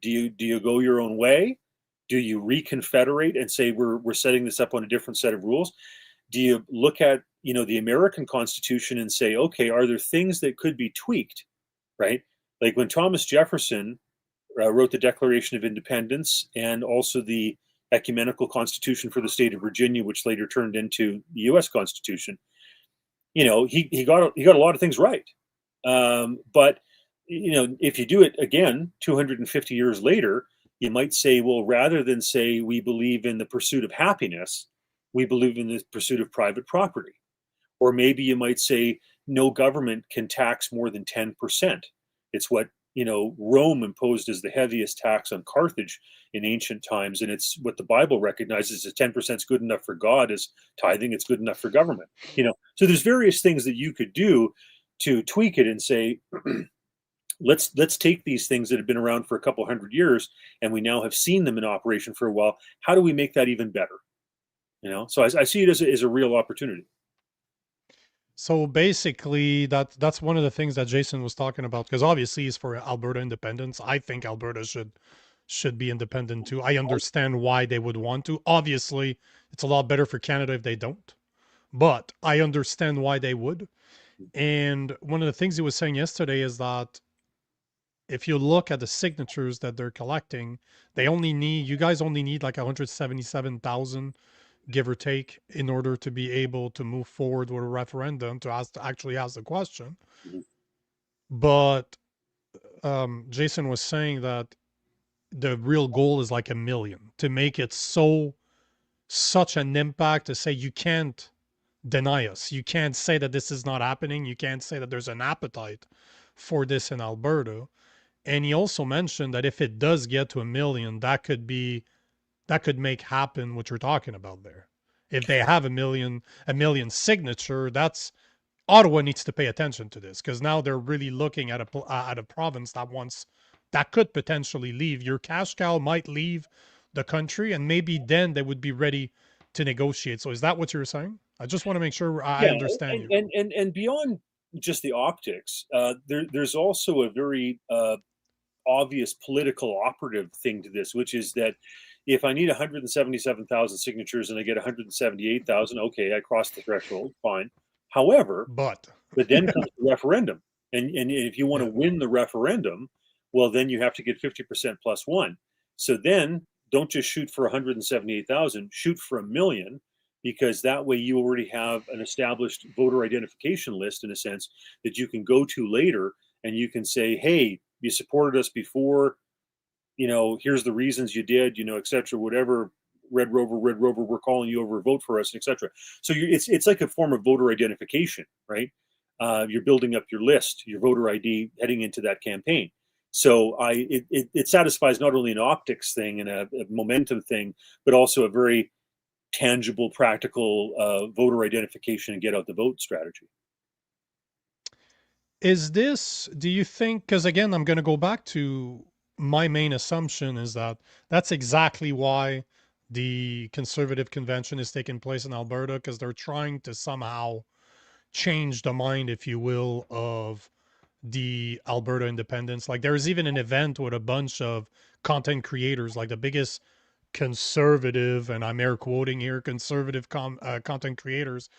you go your own way? Do you reconfederate and say we're setting this up on a different set of rules? Do you look at the American Constitution and say, okay, are there things that could be tweaked, right? Like when Thomas Jefferson wrote the Declaration of Independence and also the Ecumenical Constitution for the state of Virginia, which later turned into the U.S. Constitution. He got a lot of things right. But if you do it again 250 years later, you might say, well, rather than say we believe in the pursuit of happiness, we believe in the pursuit of private property. Or maybe you might say no government can tax more than 10%. It's what Rome imposed as the heaviest tax on Carthage in ancient times, and it's what the Bible recognizes as 10% is good enough for God, as tithing, it's good enough for government. So there's various things that you could do to tweak it and say, let's take these things that have been around for a couple hundred years, and we now have seen them in operation for a while. How do we make that even better? So I see it as a real opportunity. So basically, that's one of the things that Jason was talking about, because obviously he's for Alberta independence. I think Alberta should be independent too. I understand why they would want to. Obviously, it's a lot better for Canada if they don't, but I understand why they would. And one of the things he was saying yesterday is that if you look at the signatures that they're collecting, you guys only need like 177,000, give or take, in order to be able to move forward with a referendum to actually ask the question. But Jason was saying that the real goal is like 1 million, to make it such an impact, to say you can't deny us. You can't say that this is not happening. You can't say that there's an appetite for this in Alberta. And he also mentioned that if it does get to 1 million, that could make happen what you're talking about there. If they have a million signature, that's Ottawa needs to pay attention to this, because now they're really looking at a province that could potentially leave. Your cash cow might leave the country, and maybe then they would be ready to negotiate. So is that what you're saying? I just want to make sure I understand you. And beyond just the optics, there's also a very obvious political operative thing to this, which is that if I need 177,000 signatures and I get 178,000, okay, I crossed the threshold, fine. However, but then comes the referendum, and if you want to win the referendum, well, then you have to get 50% plus one. So then don't just shoot for 178,000, shoot for 1 million, because that way you already have an established voter identification list, in a sense, that you can go to later, and you can say, hey, you supported us before, here's the reasons you did, et cetera, whatever. Red Rover, we're calling you over, vote for us, etc. So it's like a form of voter identification, right? You're building up your list, your voter ID, heading into that campaign. So it satisfies not only an optics thing and a momentum thing, but also a very tangible, practical voter identification and get out the vote strategy. Do you think, because again, I'm going to go back to my main assumption is that that's exactly why the Conservative Convention is taking place in Alberta, because they're trying to somehow change the mind, if you will, of the Alberta independence. Like there's even an event with a bunch of content creators, like the biggest conservative, and I'm air quoting here, conservative content creators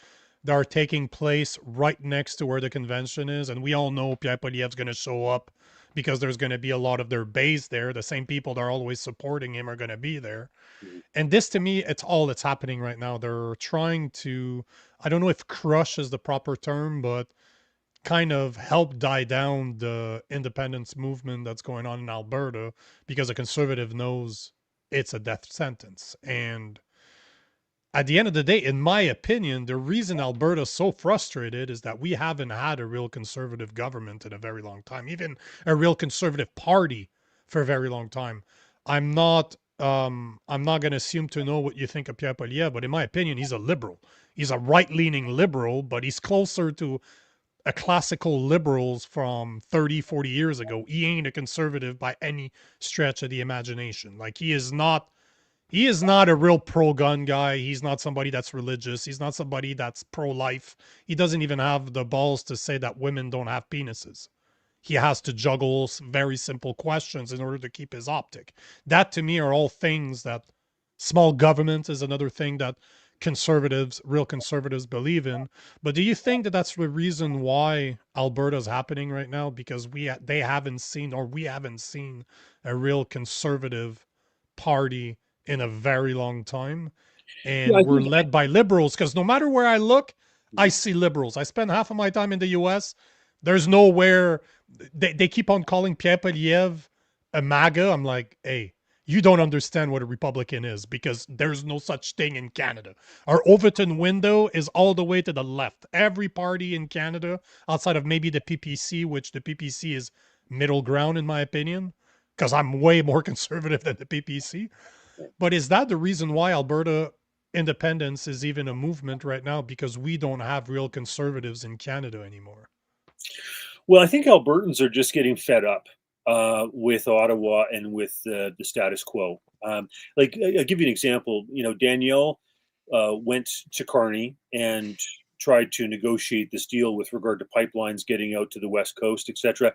that are taking place right next to where the convention is. And we all know Pierre Poilievre's going to show up because there's going to be a lot of their base there. The same people that are always supporting him are going to be there. And this, to me, it's all that's happening right now. They're trying to, I don't know if crush is the proper term, but kind of help die down the independence movement that's going on in Alberta, because a conservative knows it's a death sentence. And at the end of the day, in my opinion, the reason Alberta's so frustrated is that we haven't had a real conservative government in a very long time, even a real conservative party for a very long time. I'm not going to assume to know what you think of Pierre Poilievre, but in my opinion, he's a liberal. He's a right-leaning liberal, but he's closer to a classical liberals from 30, 40 years ago. He ain't a conservative by any stretch of the imagination. Like he is not a real pro-gun guy. He's not somebody that's religious. He's not somebody that's pro-life. He doesn't even have the balls to say that women don't have penises. He has to juggle very simple questions in order to keep his optic. That, to me, are all things that small government is another thing that real conservatives believe in. But do you think that that's the reason why Alberta's happening right now? Because we haven't seen a real conservative party in a very long time, and we're led by liberals, because no matter where I look, I see liberals. I spend half of my time in the US. There's nowhere they keep on calling Pierre Poilievre a MAGA. I'm like, hey, you don't understand what a Republican is, because there's no such thing in Canada. Our Overton window is all the way to the left. Every party in Canada, outside of maybe the PPC, which the PPC is middle ground in my opinion, because I'm way more conservative than the PPC. But is that the reason why Alberta independence is even a movement right now? Because we don't have real conservatives in Canada anymore. Well, I think Albertans are just getting fed up with Ottawa and with the status quo. Like, I'll give you an example. Danielle went to Carney and tried to negotiate this deal with regard to pipelines getting out to the West Coast, etc.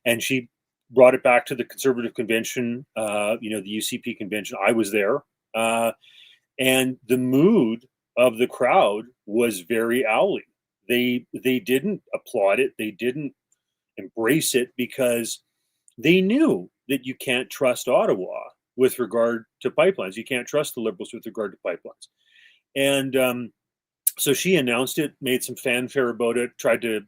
And she brought it back to the Conservative Convention, the UCP convention. I was there. And the mood of the crowd was very owly. They didn't applaud it. They didn't embrace it, because they knew that you can't trust Ottawa with regard to pipelines. You can't trust the Liberals with regard to pipelines. And so she announced it, made some fanfare about it, tried to,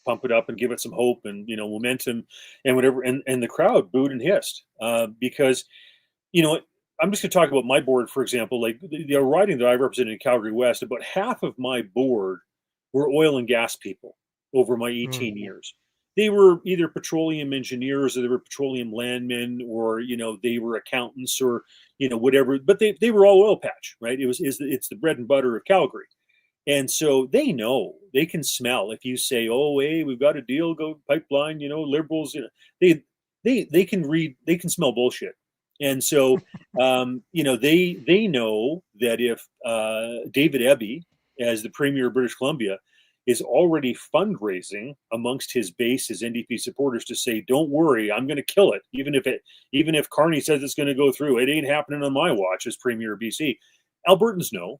pump it up and give it some hope and, momentum and whatever. And the crowd booed and hissed because, I'm just going to talk about my board, for example. Like the riding that I represented in Calgary West, about half of my board were oil and gas people over my 18 years. They were either petroleum engineers or they were petroleum landmen or, they were accountants or, whatever, but they were all oil patch, right? It's the bread and butter of Calgary. And so they know, they can smell if you say, oh, hey, we've got a deal, go pipeline, liberals, they can read, they can smell bullshit. And so, they know that if David Eby, as the Premier of British Columbia, is already fundraising amongst his base, his NDP supporters, to say, "Don't worry, I'm going to kill it, even if Carney says it's going to go through. It ain't happening on my watch." As Premier of BC, Albertans know,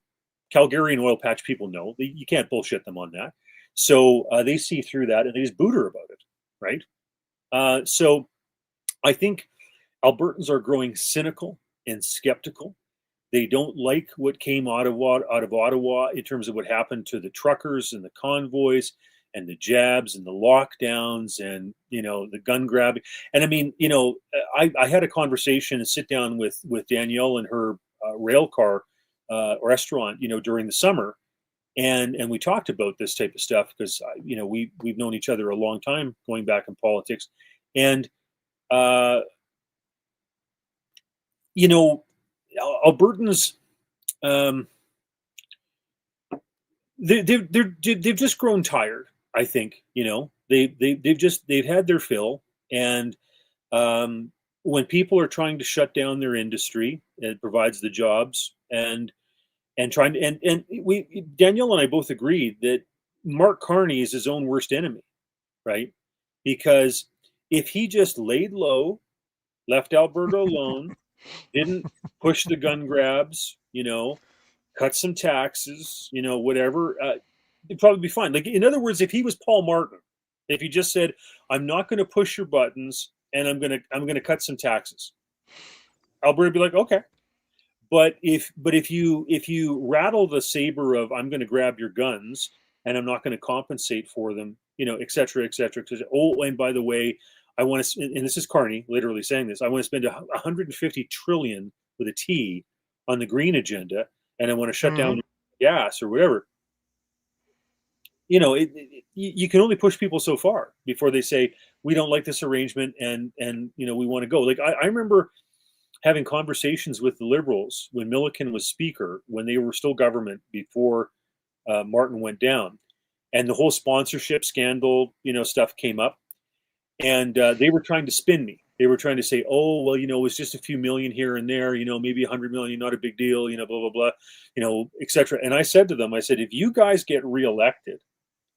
Calgarian oil patch people know. You can't bullshit them on that. So they see through that and they just boot her about it, right? So I think Albertans are growing cynical and skeptical. They don't like what came out of Ottawa in terms of what happened to the truckers and the convoys and the jabs and the lockdowns and, the gun grabbing. And I mean, I had a conversation and sit down with Danielle in her rail car restaurant, during the summer. And we talked about this type of stuff because, we've known each other a long time going back in politics. And, Albertans, they've just grown tired. I think they've had their fill, and when people are trying to shut down their industry, it provides the jobs, and Danielle and I both agreed that Mark Carney is his own worst enemy, right? Because if he just laid low, left Alberta alone, didn't push the gun grabs, cut some taxes, whatever, it'd probably be fine. Like, in other words, if he was Paul Martin, if he just said, "I'm not going to push your buttons and I'm going to cut some taxes," Alberta would be like, "Okay." But if you rattle the saber of, "I'm going to grab your guns and I'm not going to compensate for them," et cetera, et cetera. Oh, and by the way, I want to, and this is Carney literally saying this, I want to spend 150 trillion with a T on the green agenda, and I want to shut down gas or whatever. You can only push people so far before they say, "We don't like this arrangement," and we want to go. Like I remember having conversations with the Liberals when Milliken was Speaker, when they were still government before Martin went down, and the whole sponsorship scandal, stuff came up. And they were trying to spin me. They were trying to say, "Oh, well, it was just a few million here and there, maybe 100 million, not a big deal, blah, blah, blah, et cetera." And I said to them, if you guys get reelected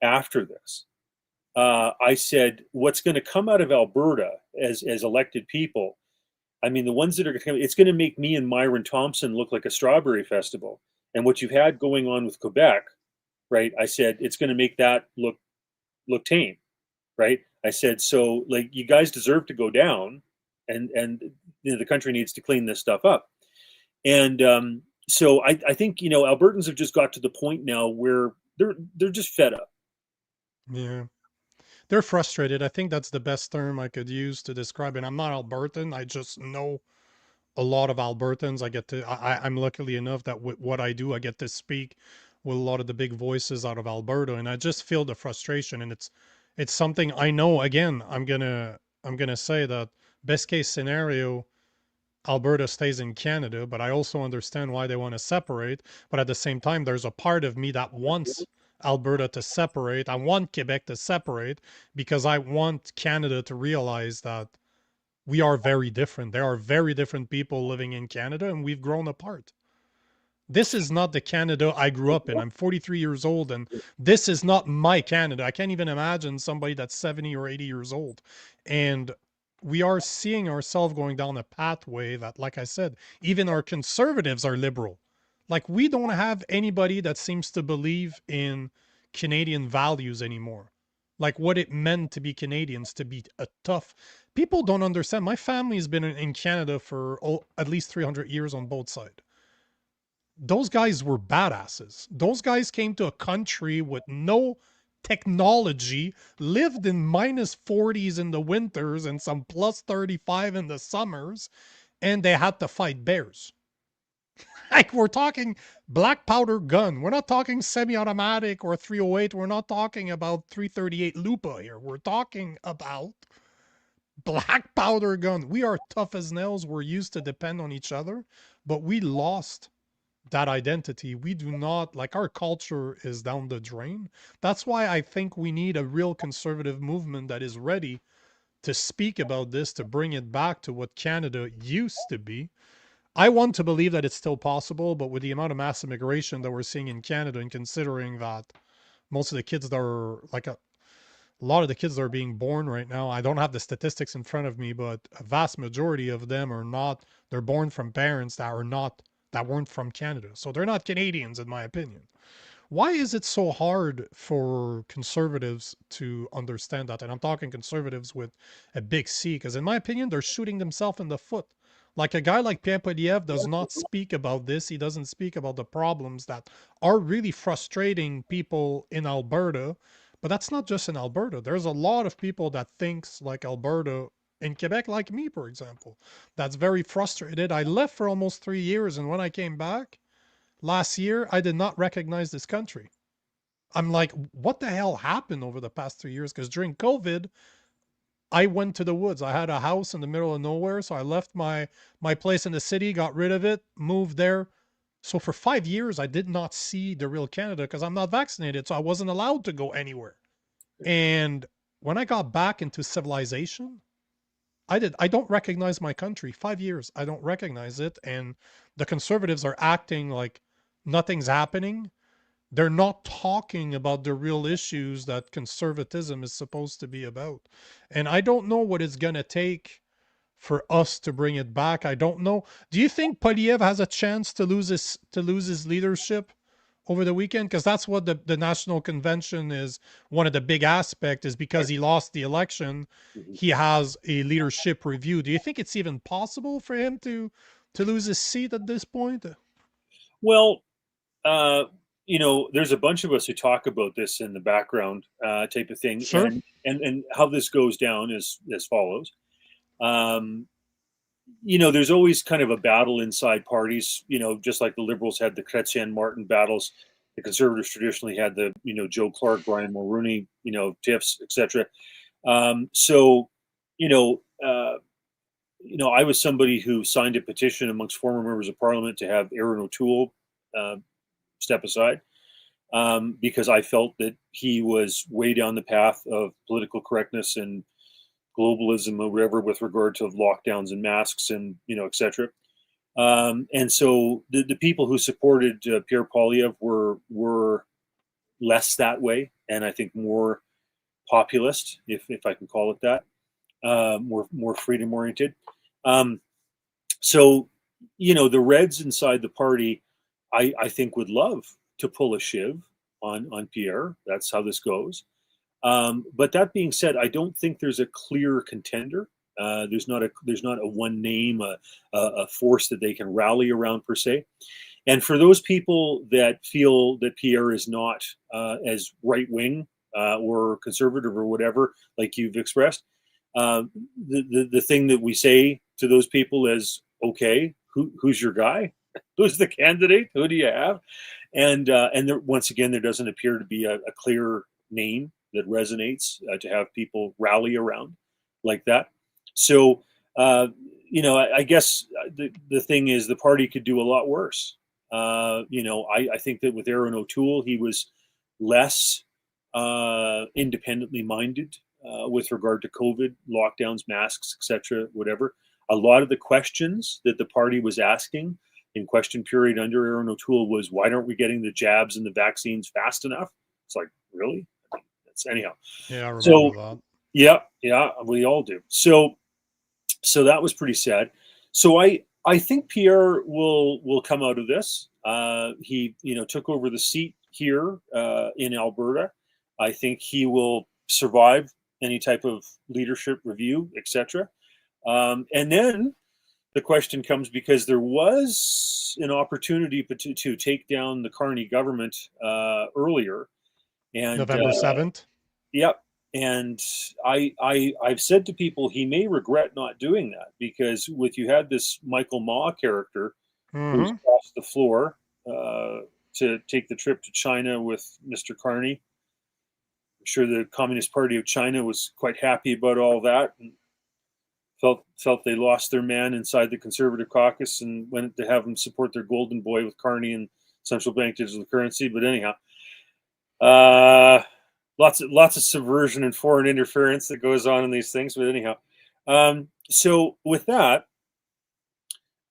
after this, I said, what's going to come out of Alberta as elected people, I mean, the ones that are going to come, it's going to make me and Myron Thompson look like a strawberry festival. And what you've had going on with Quebec, right? I said, it's going to make that look tame, right? I said, so like, you guys deserve to go down, and the country needs to clean this stuff up. And so I think Albertans have just got to the point now where they're just fed up. Yeah, they're frustrated. I think that's the best term I could use to describe it. I'm not Albertan. I just know a lot of Albertans. I'm luckily enough that with what I do, I get to speak with a lot of the big voices out of Alberta, and I just feel the frustration. And it's something I know. Again, I'm gonna say that best case scenario, Alberta stays in Canada, but I also understand why they want to separate. But at the same time, there's a part of me that wants Alberta to separate. I want Quebec to separate because I want Canada to realize that we are very different. There are very different people living in Canada, and we've grown apart. This is not the Canada I grew up in. I'm 43 years old, and this is not my Canada. I can't even imagine somebody that's 70 or 80 years old. And we are seeing ourselves going down a pathway that, like I said, even our conservatives are liberal. Like, we don't have anybody that seems to believe in Canadian values anymore. Like what it meant to be Canadians, to be a tough... People don't understand. My family's been in Canada for at least 300 years on both sides. Those guys were badasses. Those guys came to a country with no technology, lived in minus 40s in the winters and some plus 35 in the summers, and they had to fight bears. Like, we're talking black powder gun. We're not talking semi-automatic or 308. We're not talking about 338 Lupa here. We're talking about black powder gun. We are tough as nails. We're used to depend on each other, but we lost that identity. We do not, like, our culture is down the drain. That's why I think we need a real conservative movement that is ready to speak about this, to bring it back to what Canada used to be. I want to believe that it's still possible, but with the amount of mass immigration that we're seeing in Canada, and considering that most of the kids that are, like, a lot of the kids that are being born right now, I don't have the statistics in front of me, but a vast majority of them are not, they're born from parents that are not, that weren't from Canada. So they're not Canadians, in my opinion. Why is it so hard for conservatives to understand that? And I'm talking conservatives with a big C, because in my opinion, they're shooting themselves in the foot. Like, a guy like Pierre Poilievre does not speak about this. He doesn't speak about the problems that are really frustrating people in Alberta. But that's not just in Alberta. There's a lot of people that thinks like Alberta in Quebec, like me, for example, that's very frustrated. I left for almost 3 years, and when I came back last year, I did not recognize this country. I'm like, what the hell happened over the past 3 years? Because during COVID, I went to the woods. I had a house in the middle of nowhere, so I left my place in the city, got rid of it, moved there. So for 5 years, I did not see the real Canada because I'm not vaccinated, so I wasn't allowed to go anywhere. And when I got back into civilization, I don't recognize my country. 5 years, I don't recognize it. And the conservatives are acting like nothing's happening. They're not talking about the real issues that conservatism is supposed to be about. And I don't know what it's going to take for us to bring it back. I don't know. Do you think Poilievre has a chance to lose his leadership over the weekend? Because that's what the National Convention is. One of the big aspects is because he lost the election, he has a leadership review. Do you think it's even possible for him to lose his seat at this point? Well, there's a bunch of us who talk about this in the background type of thing. Sure. And how this goes down is as follows. There's always kind of a battle inside parties, just like the Liberals had the Chrétien Martin battles. The Conservatives traditionally had the, Joe Clark, Brian Mulroney, tiffs, etc. I was somebody who signed a petition amongst former members of Parliament to have Aaron O'Toole step aside because I felt that he was way down the path of political correctness and globalism or whatever with regard to lockdowns and masks and, etc. And so the people who supported Pierre Poilievre were less that way, and I think more populist, if I can call it that, more freedom oriented. The Reds inside the party, I think, would love to pull a shiv on Pierre. That's how this goes. But that being said, I don't think there's a clear contender. There's not a one name, a force that they can rally around per se. And for those people that feel that Pierre is not as right wing or conservative or whatever, like you've expressed, the thing that we say to those people is, okay, who's your guy? Who's the candidate? Who do you have? And there, once again, there doesn't appear to be a clear name that resonates to have people rally around like that. So, I guess the thing is the party could do a lot worse. I think that with Aaron O'Toole, he was less independently minded with regard to COVID, lockdowns, masks, etc., whatever. A lot of the questions that the party was asking in question period under Aaron O'Toole was, why aren't we getting the jabs and the vaccines fast enough? It's like, really? Anyhow. Yeah, I remember that. Yeah, we all do. So that was pretty sad. So I think Pierre will come out of this. He took over the seat here in Alberta. I think he will survive any type of leadership review, etc. And then the question comes, because there was an opportunity to take down the Carney government earlier. And November 7th. Yep. And I've said to people he may regret not doing that, because you had this Michael Ma character who's crossed the floor to take the trip to China with Mr. Carney. I'm sure the Communist Party of China was quite happy about all that, and felt they lost their man inside the Conservative caucus, and went to have them support their golden boy with Carney and Central Bank Digital Currency. But anyhow, lots of subversion and foreign interference that goes on in these things. But anyhow, so with that,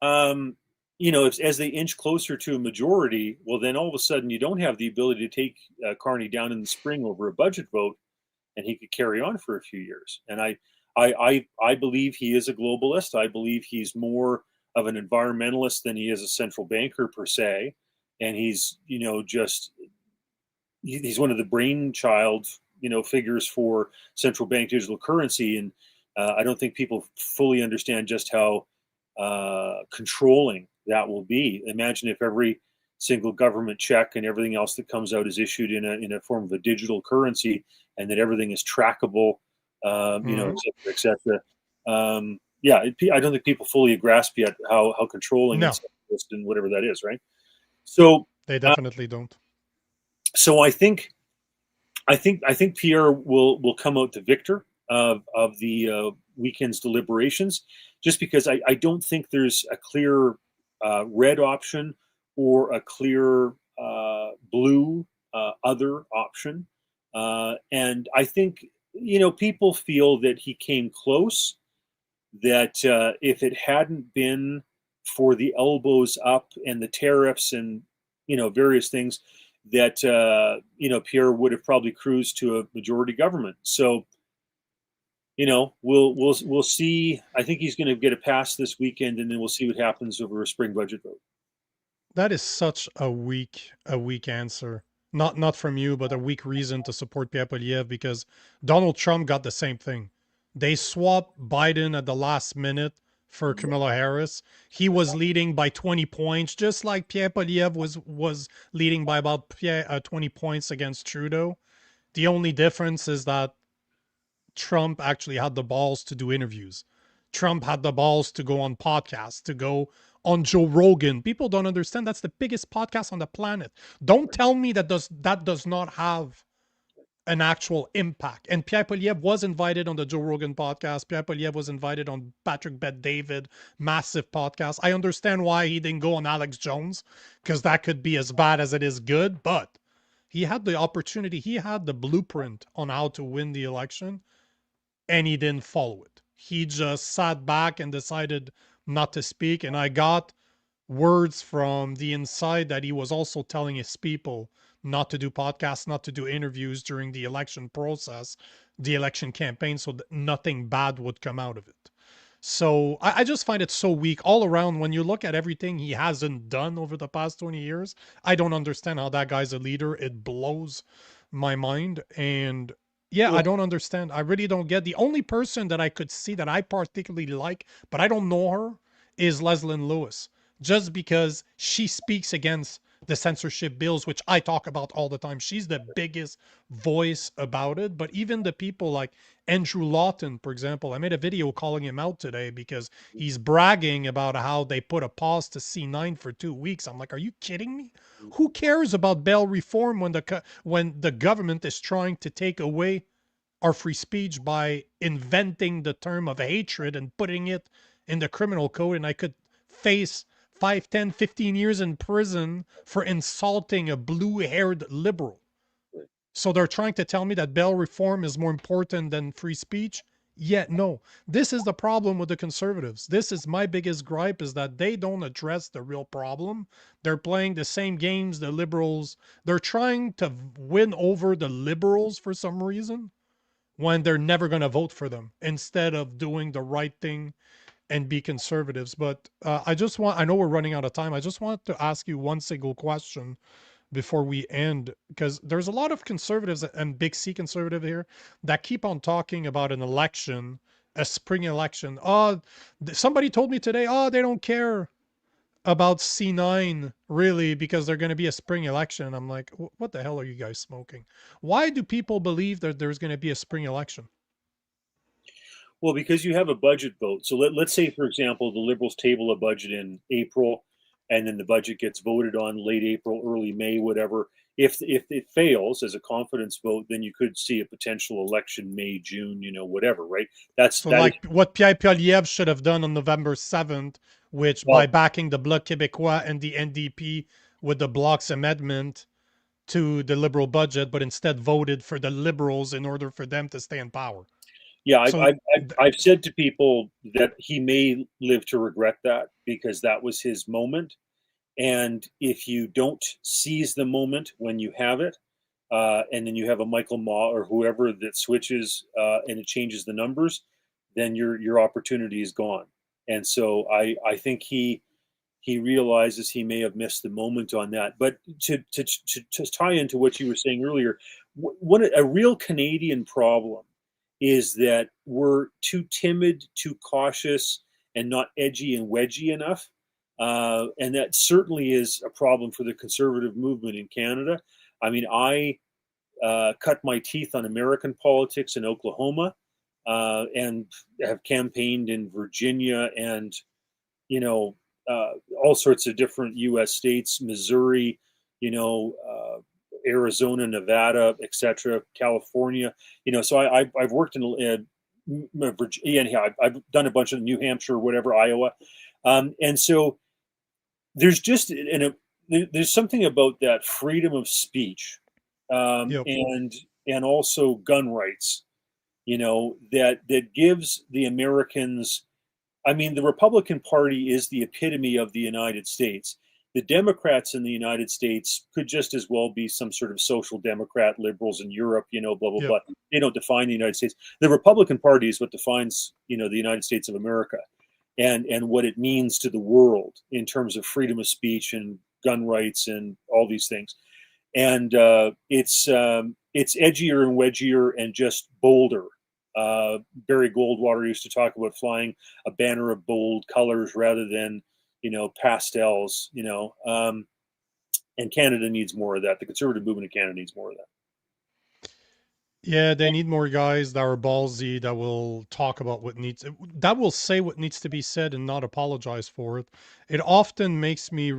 as they inch closer to a majority, well, then all of a sudden you don't have the ability to take Carney down in the spring over a budget vote, and he could carry on for a few years. And I believe he is a globalist. I believe he's more of an environmentalist than he is a central banker per se. And he's, he's one of the brainchild, figures for central bank digital currency. And I don't think people fully understand just how controlling that will be. Imagine if every single government check and everything else that comes out is issued in a form of a digital currency, and that everything is trackable, et cetera. I don't think people fully grasp yet how controlling and whatever that is, right? So they definitely don't. So I think Pierre will come out the victor of the weekend's deliberations, just because I don't think there's a clear red option or a clear blue other option, and I think people feel that he came close. That if it hadn't been for the elbows up and the tariffs and various things, that Pierre would have probably cruised to a majority government. So we'll see. I think he's going to get a pass this weekend, and then we'll see what happens over a spring budget vote. That is such a weak answer. Not from you, but a weak reason to support Pierre Poilievre, because Donald Trump got the same thing. They swapped Biden at the last minute for Kamala Harris. He was leading by 20 points, just like Pierre Poilievre was leading by about 20 points against Trudeau. The only difference is that Trump actually had the balls to do interviews. Trump had the balls to go on podcasts, to go on Joe Rogan. People don't understand that's the biggest podcast on the planet. Don't tell me that does not have an actual impact. And Pierre Poilievre was invited on the Joe Rogan podcast. Pierre Poilievre was invited on Patrick Bet-David, massive podcast. I understand why he didn't go on Alex Jones, because that could be as bad as it is good, but he had the opportunity. He had the blueprint on how to win the election, and he didn't follow it. He just sat back and decided not to speak. And I got words from the inside that he was also telling his people not to do podcasts, not to do interviews during the election process, the election campaign, so that nothing bad would come out of it. So I just find it so weak all around. When you look at everything he hasn't done over the past 20 years, I don't understand how that guy's a leader. It blows my mind. And yeah, I don't understand. I really don't get. The only person that I could see that I particularly like, but I don't know her, is Leslyn Lewis, just because she speaks against the censorship bills, which I talk about all the time. She's the biggest voice about it. But even the people like Andrew Lawton, for example, I made a video calling him out today because he's bragging about how they put a pause to C-9 for 2 weeks. I'm like, are you kidding me? Who cares about bail reform when the government is trying to take away our free speech by inventing the term of hatred and putting it in the criminal code? And I could face 5, 10, 15 years in prison for insulting a blue-haired liberal. So they're trying to tell me that bail reform is more important than free speech? Yet no. This is the problem with the Conservatives. This is my biggest gripe, is that they don't address the real problem. They're playing the same games the liberals. They're trying to win over the liberals for some reason, when they're never going to vote for them, instead of doing the right thing and be conservatives. But I know we're running out of time. I just want to ask you one single question before we end, because there's a lot of conservatives and big C conservative here that keep on talking about an election, a spring election. Somebody told me today, they don't care about C9 really because they're going to be a spring election. I'm like, what the hell are you guys smoking? Why do people believe that there's going to be a spring election? Well, because you have a budget vote. So let's say, for example, the Liberals table a budget in April, and then the budget gets voted on late April, early May, whatever. If it fails as a confidence vote, then you could see a potential election May, June, whatever, right? So like what Pierre Poilievre should have done on November 7th, which by backing the Bloc Québécois and the NDP with the Bloc's amendment to the Liberal budget, but instead voted for the Liberals in order for them to stay in power. Yeah, I've said to people that he may live to regret that because that was his moment. And if you don't seize the moment when you have it, and then you have a Michael Ma or whoever that switches and it changes the numbers, then your opportunity is gone. And so I think he realizes he may have missed the moment on that. But to tie into what you were saying earlier, a real Canadian problem is that we're too timid, too cautious, and not edgy and wedgy enough. And that certainly is a problem for the conservative movement in Canada. I mean, I cut my teeth on American politics in Oklahoma and have campaigned in Virginia and, all sorts of different U.S. states, Missouri, Arizona, Nevada, etc., California. So I've worked in Virginia. I've done a bunch of New Hampshire, whatever, Iowa, and so there's just there's something about that freedom of speech, and also gun rights, that gives the Americans. I mean, the Republican Party is the epitome of the United States. The Democrats in the United States could just as well be some sort of social democrat liberals in Europe, blah, blah, blah. They don't define the United States. The Republican Party is what defines, the United States of America and what it means to the world in terms of freedom of speech and gun rights and all these things. And it's edgier and wedgier and just bolder. Barry Goldwater used to talk about flying a banner of bold colors rather than pastels, and Canada needs more of that. The conservative movement in Canada needs more of that. Yeah, they need more guys that are ballsy, that will talk about that will say what needs to be said and not apologize for it. It often makes me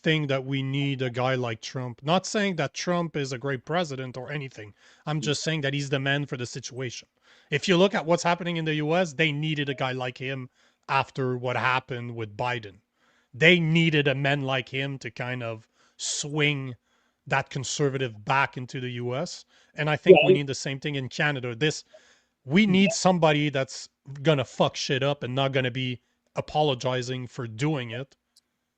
think that we need a guy like Trump. Not saying that Trump is a great president or anything. I'm just saying that he's the man for the situation. If you look at what's happening in the US, they needed a guy like him after what happened with Biden. They needed a man like him to kind of swing that conservative back into the US. And I think we need the same thing in Canada. We need somebody that's gonna fuck shit up and not gonna be apologizing for doing it,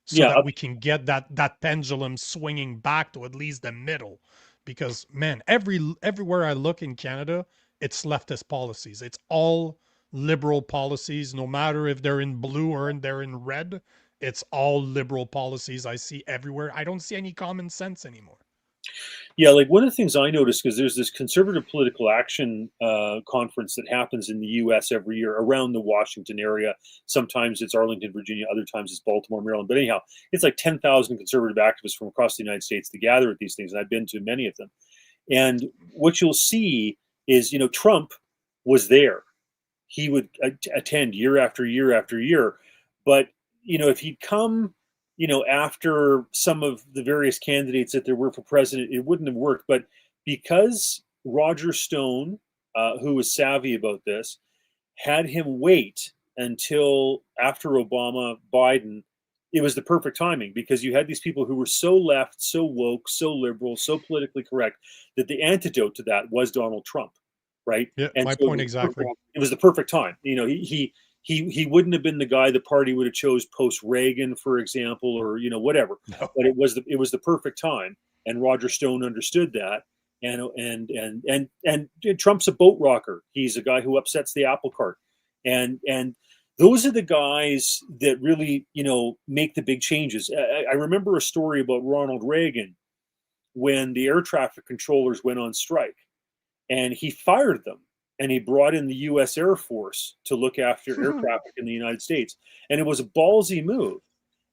so that we can get that pendulum swinging back to at least the middle. Because man, everywhere I look in Canada, it's leftist policies. It's all liberal policies, no matter if they're in blue or they're in red. It's all liberal policies I see everywhere. I don't see any common sense anymore. Yeah, like one of the things I noticed, because there's this conservative political action conference that happens in the U.S. every year around the Washington area. Sometimes it's Arlington, Virginia. Other times it's Baltimore, Maryland. But anyhow, it's like 10,000 conservative activists from across the United States to gather at these things, and I've been to many of them. And what you'll see is, Trump was there. He would attend year after year after year. But, if he'd come after some of the various candidates that there were for president, it wouldn't have worked. But because Roger Stone, who was savvy about this, had him wait until after Obama, Biden, it was the perfect timing, because you had these people who were so left, so woke, so liberal, so politically correct, that the antidote to that was Donald Trump, right? Yeah, and my so point exactly. It was the perfect time. He wouldn't have been the guy the party would have chose post Reagan, for example, or whatever. No. But it was the perfect time, and Roger Stone understood that. And Trump's a boat rocker. He's a guy who upsets the apple cart, and those are the guys that really make the big changes. I remember a story about Ronald Reagan when the air traffic controllers went on strike, and he fired them. And he brought in the U.S. Air Force to look after air traffic in the United States. And it was a ballsy move.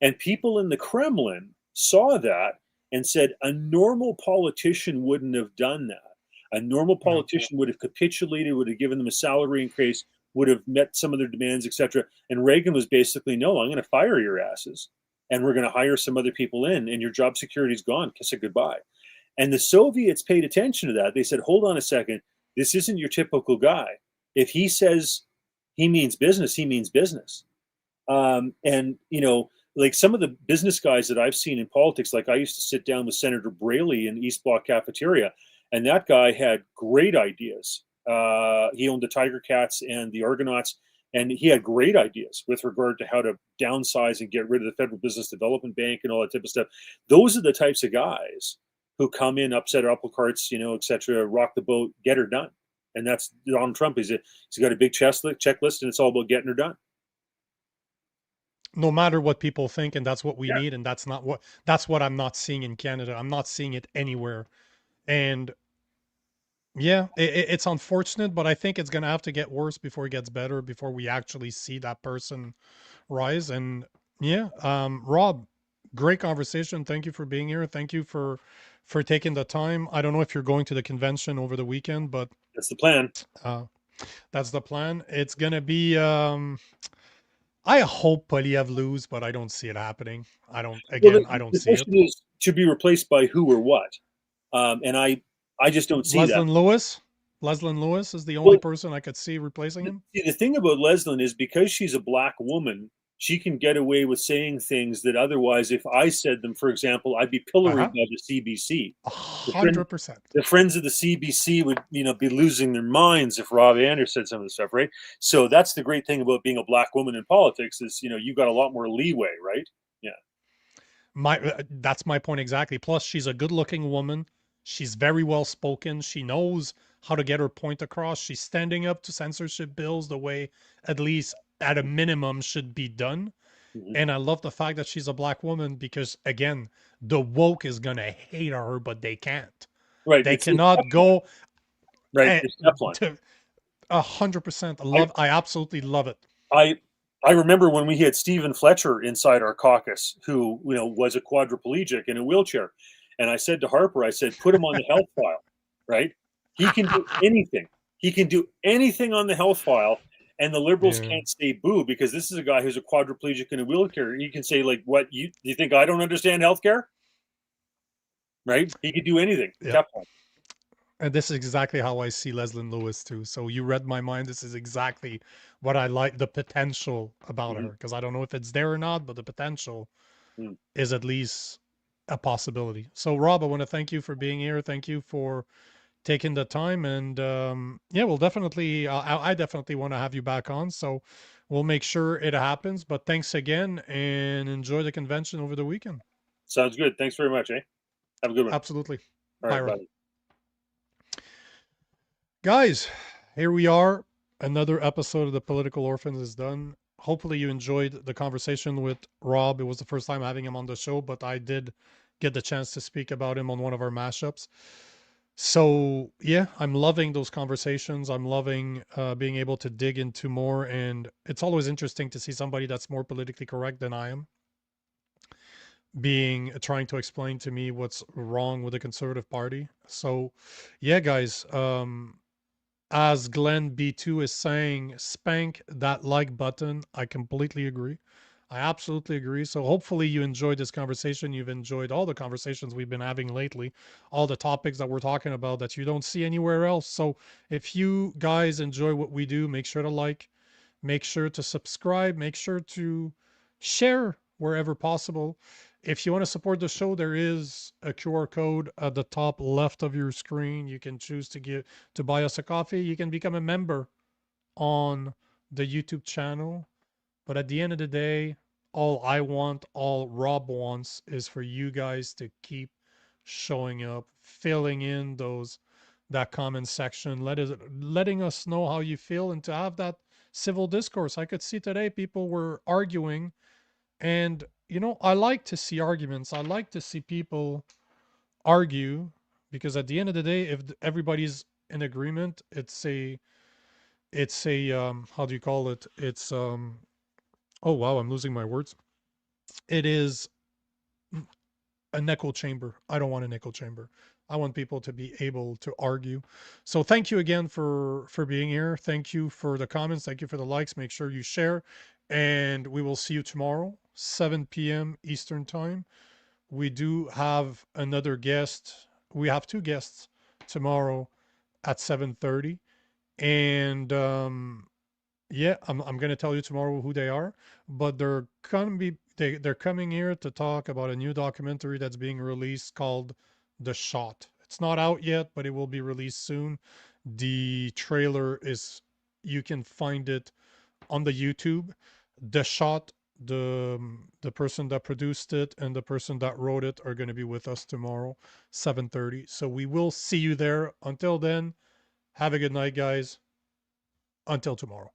And people in the Kremlin saw that and said a normal politician wouldn't have done that. A normal politician would have capitulated, would have given them a salary increase, would have met some of their demands, etc. And Reagan was basically, no, I'm going to fire your asses, and we're going to hire some other people in, and your job security's gone. Kiss it goodbye. And the Soviets paid attention to that. They said, hold on a second. This isn't your typical guy. If he says he means business, he means business. And, you know, like some of the business guys that I've seen in politics, like I used to sit down with Senator Braley in East Block cafeteria, and that guy had great ideas. He owned the Tiger Cats and the Argonauts, and he had great ideas with regard to how to downsize and get rid of the Federal Business Development Bank and all that type of stuff. Those are the types of guys who come in, upset apple carts, you know, etc., rock the boat, get her done. And that's Donald Trump. He's got a big checklist, and it's all about getting her done. No matter what people think, and that's what we need, and that's what I'm not seeing in Canada. I'm not seeing it anywhere. And yeah, it's unfortunate, but I think it's going to have to get worse before it gets better, before we actually see that person rise. And yeah, Rob, great conversation. Thank you for being here. Thank you for taking the time. I don't know if you're going to the convention over the weekend, but that's the plan. That's the plan. It's going to be, I hope Poilievre lose, but I don't see it happening. I don't see it. The question is to be replaced by who or what? And I just don't see Leslyn that. Lewis? Leslyn Lewis is the only person I could see replacing him. See, the thing about Leslyn is because she's a black woman, she can get away with saying things that otherwise, if I said them, for example, I'd be pilloried by the CBC. 100%. The friends of the CBC would, you know, be losing their minds if Rob Ambrose said some of the stuff, right? So that's the great thing about being a black woman in politics is, you know, you got a lot more leeway, right? Yeah. That's my point exactly. Plus, she's a good-looking woman. She's very well spoken. She knows how to get her point across. She's standing up to censorship bills the way, at least at a minimum, should be done. Mm-hmm. And I love the fact that she's a black woman because, again, the woke is going to hate her, but they can't. Right. They cannot go. Right. It's 100%. I absolutely love it. I remember when we had Stephen Fletcher inside our caucus, who, you know, was a quadriplegic in a wheelchair. And I said to Harper, I said, put him on the health file, right? He can do anything. He can do anything on the health file. And the Liberals can't say boo because this is a guy who's a quadriplegic in a wheelchair. He can say, like, what, you think I don't understand healthcare? Right? He could do anything. Yeah. And this is exactly how I see Leslyn Lewis too. So you read my mind. This is exactly what I like, the potential about her. Because I don't know if it's there or not, but the potential is at least a possibility. So Rob, I want to thank you for being here. Thank you for taking the time. And yeah, we'll definitely, I definitely want to have you back on. So we'll make sure it happens. But thanks again and enjoy the convention over the weekend. Sounds good. Thanks very much, eh? Have a good one. Absolutely. All right, bye. Guys, here we are. Another episode of the Political Orphans is done. Hopefully you enjoyed the conversation with Rob. It was the first time having him on the show, but I did get the chance to speak about him on one of our mashups. So yeah, I'm loving those conversations. I'm loving being able to dig into more, and it's always interesting to see somebody that's more politically correct than I am trying to explain to me what's wrong with the Conservative Party. So yeah, guys, as Glenn B2 is saying, spank that like button. I completely agree. I absolutely agree. So hopefully you enjoyed this conversation. You've enjoyed all the conversations we've been having lately, all the topics that we're talking about that you don't see anywhere else. So if you guys enjoy what we do, make sure to like, make sure to subscribe, make sure to share wherever possible. If you want to support the show, there is a QR code at the top left of your screen. You can choose to buy us a coffee. You can become a member on the YouTube channel. But at the end of the day, all I want, all Rob wants is for you guys to keep showing up, filling in that comment section, letting us know how you feel, and to have that civil discourse. I could see today people were arguing, and you know, I like to see arguments. I like to see people argue, because at the end of the day, if everybody's in agreement, it's a how do you call it? It's oh wow, I'm losing my words. it is an echo chamber. I don't want an echo chamber. I want people to be able to argue. So thank you again for being here. Thank you for the comments. Thank you for the likes. Make sure you share. And we will see you tomorrow, 7 p.m. Eastern Time. We do have another guest. We have two guests tomorrow at 7:30. And yeah, I'm gonna tell you tomorrow who they are, but they're gonna be they're coming here to talk about a new documentary that's being released called The Shot. It's not out yet, but it will be released soon. The trailer is, you can find it on the YouTube. The Shot, the person that produced it and the person that wrote it are going to be with us tomorrow, 7:30. So we will see you there. Until then, have a good night, guys. Until tomorrow.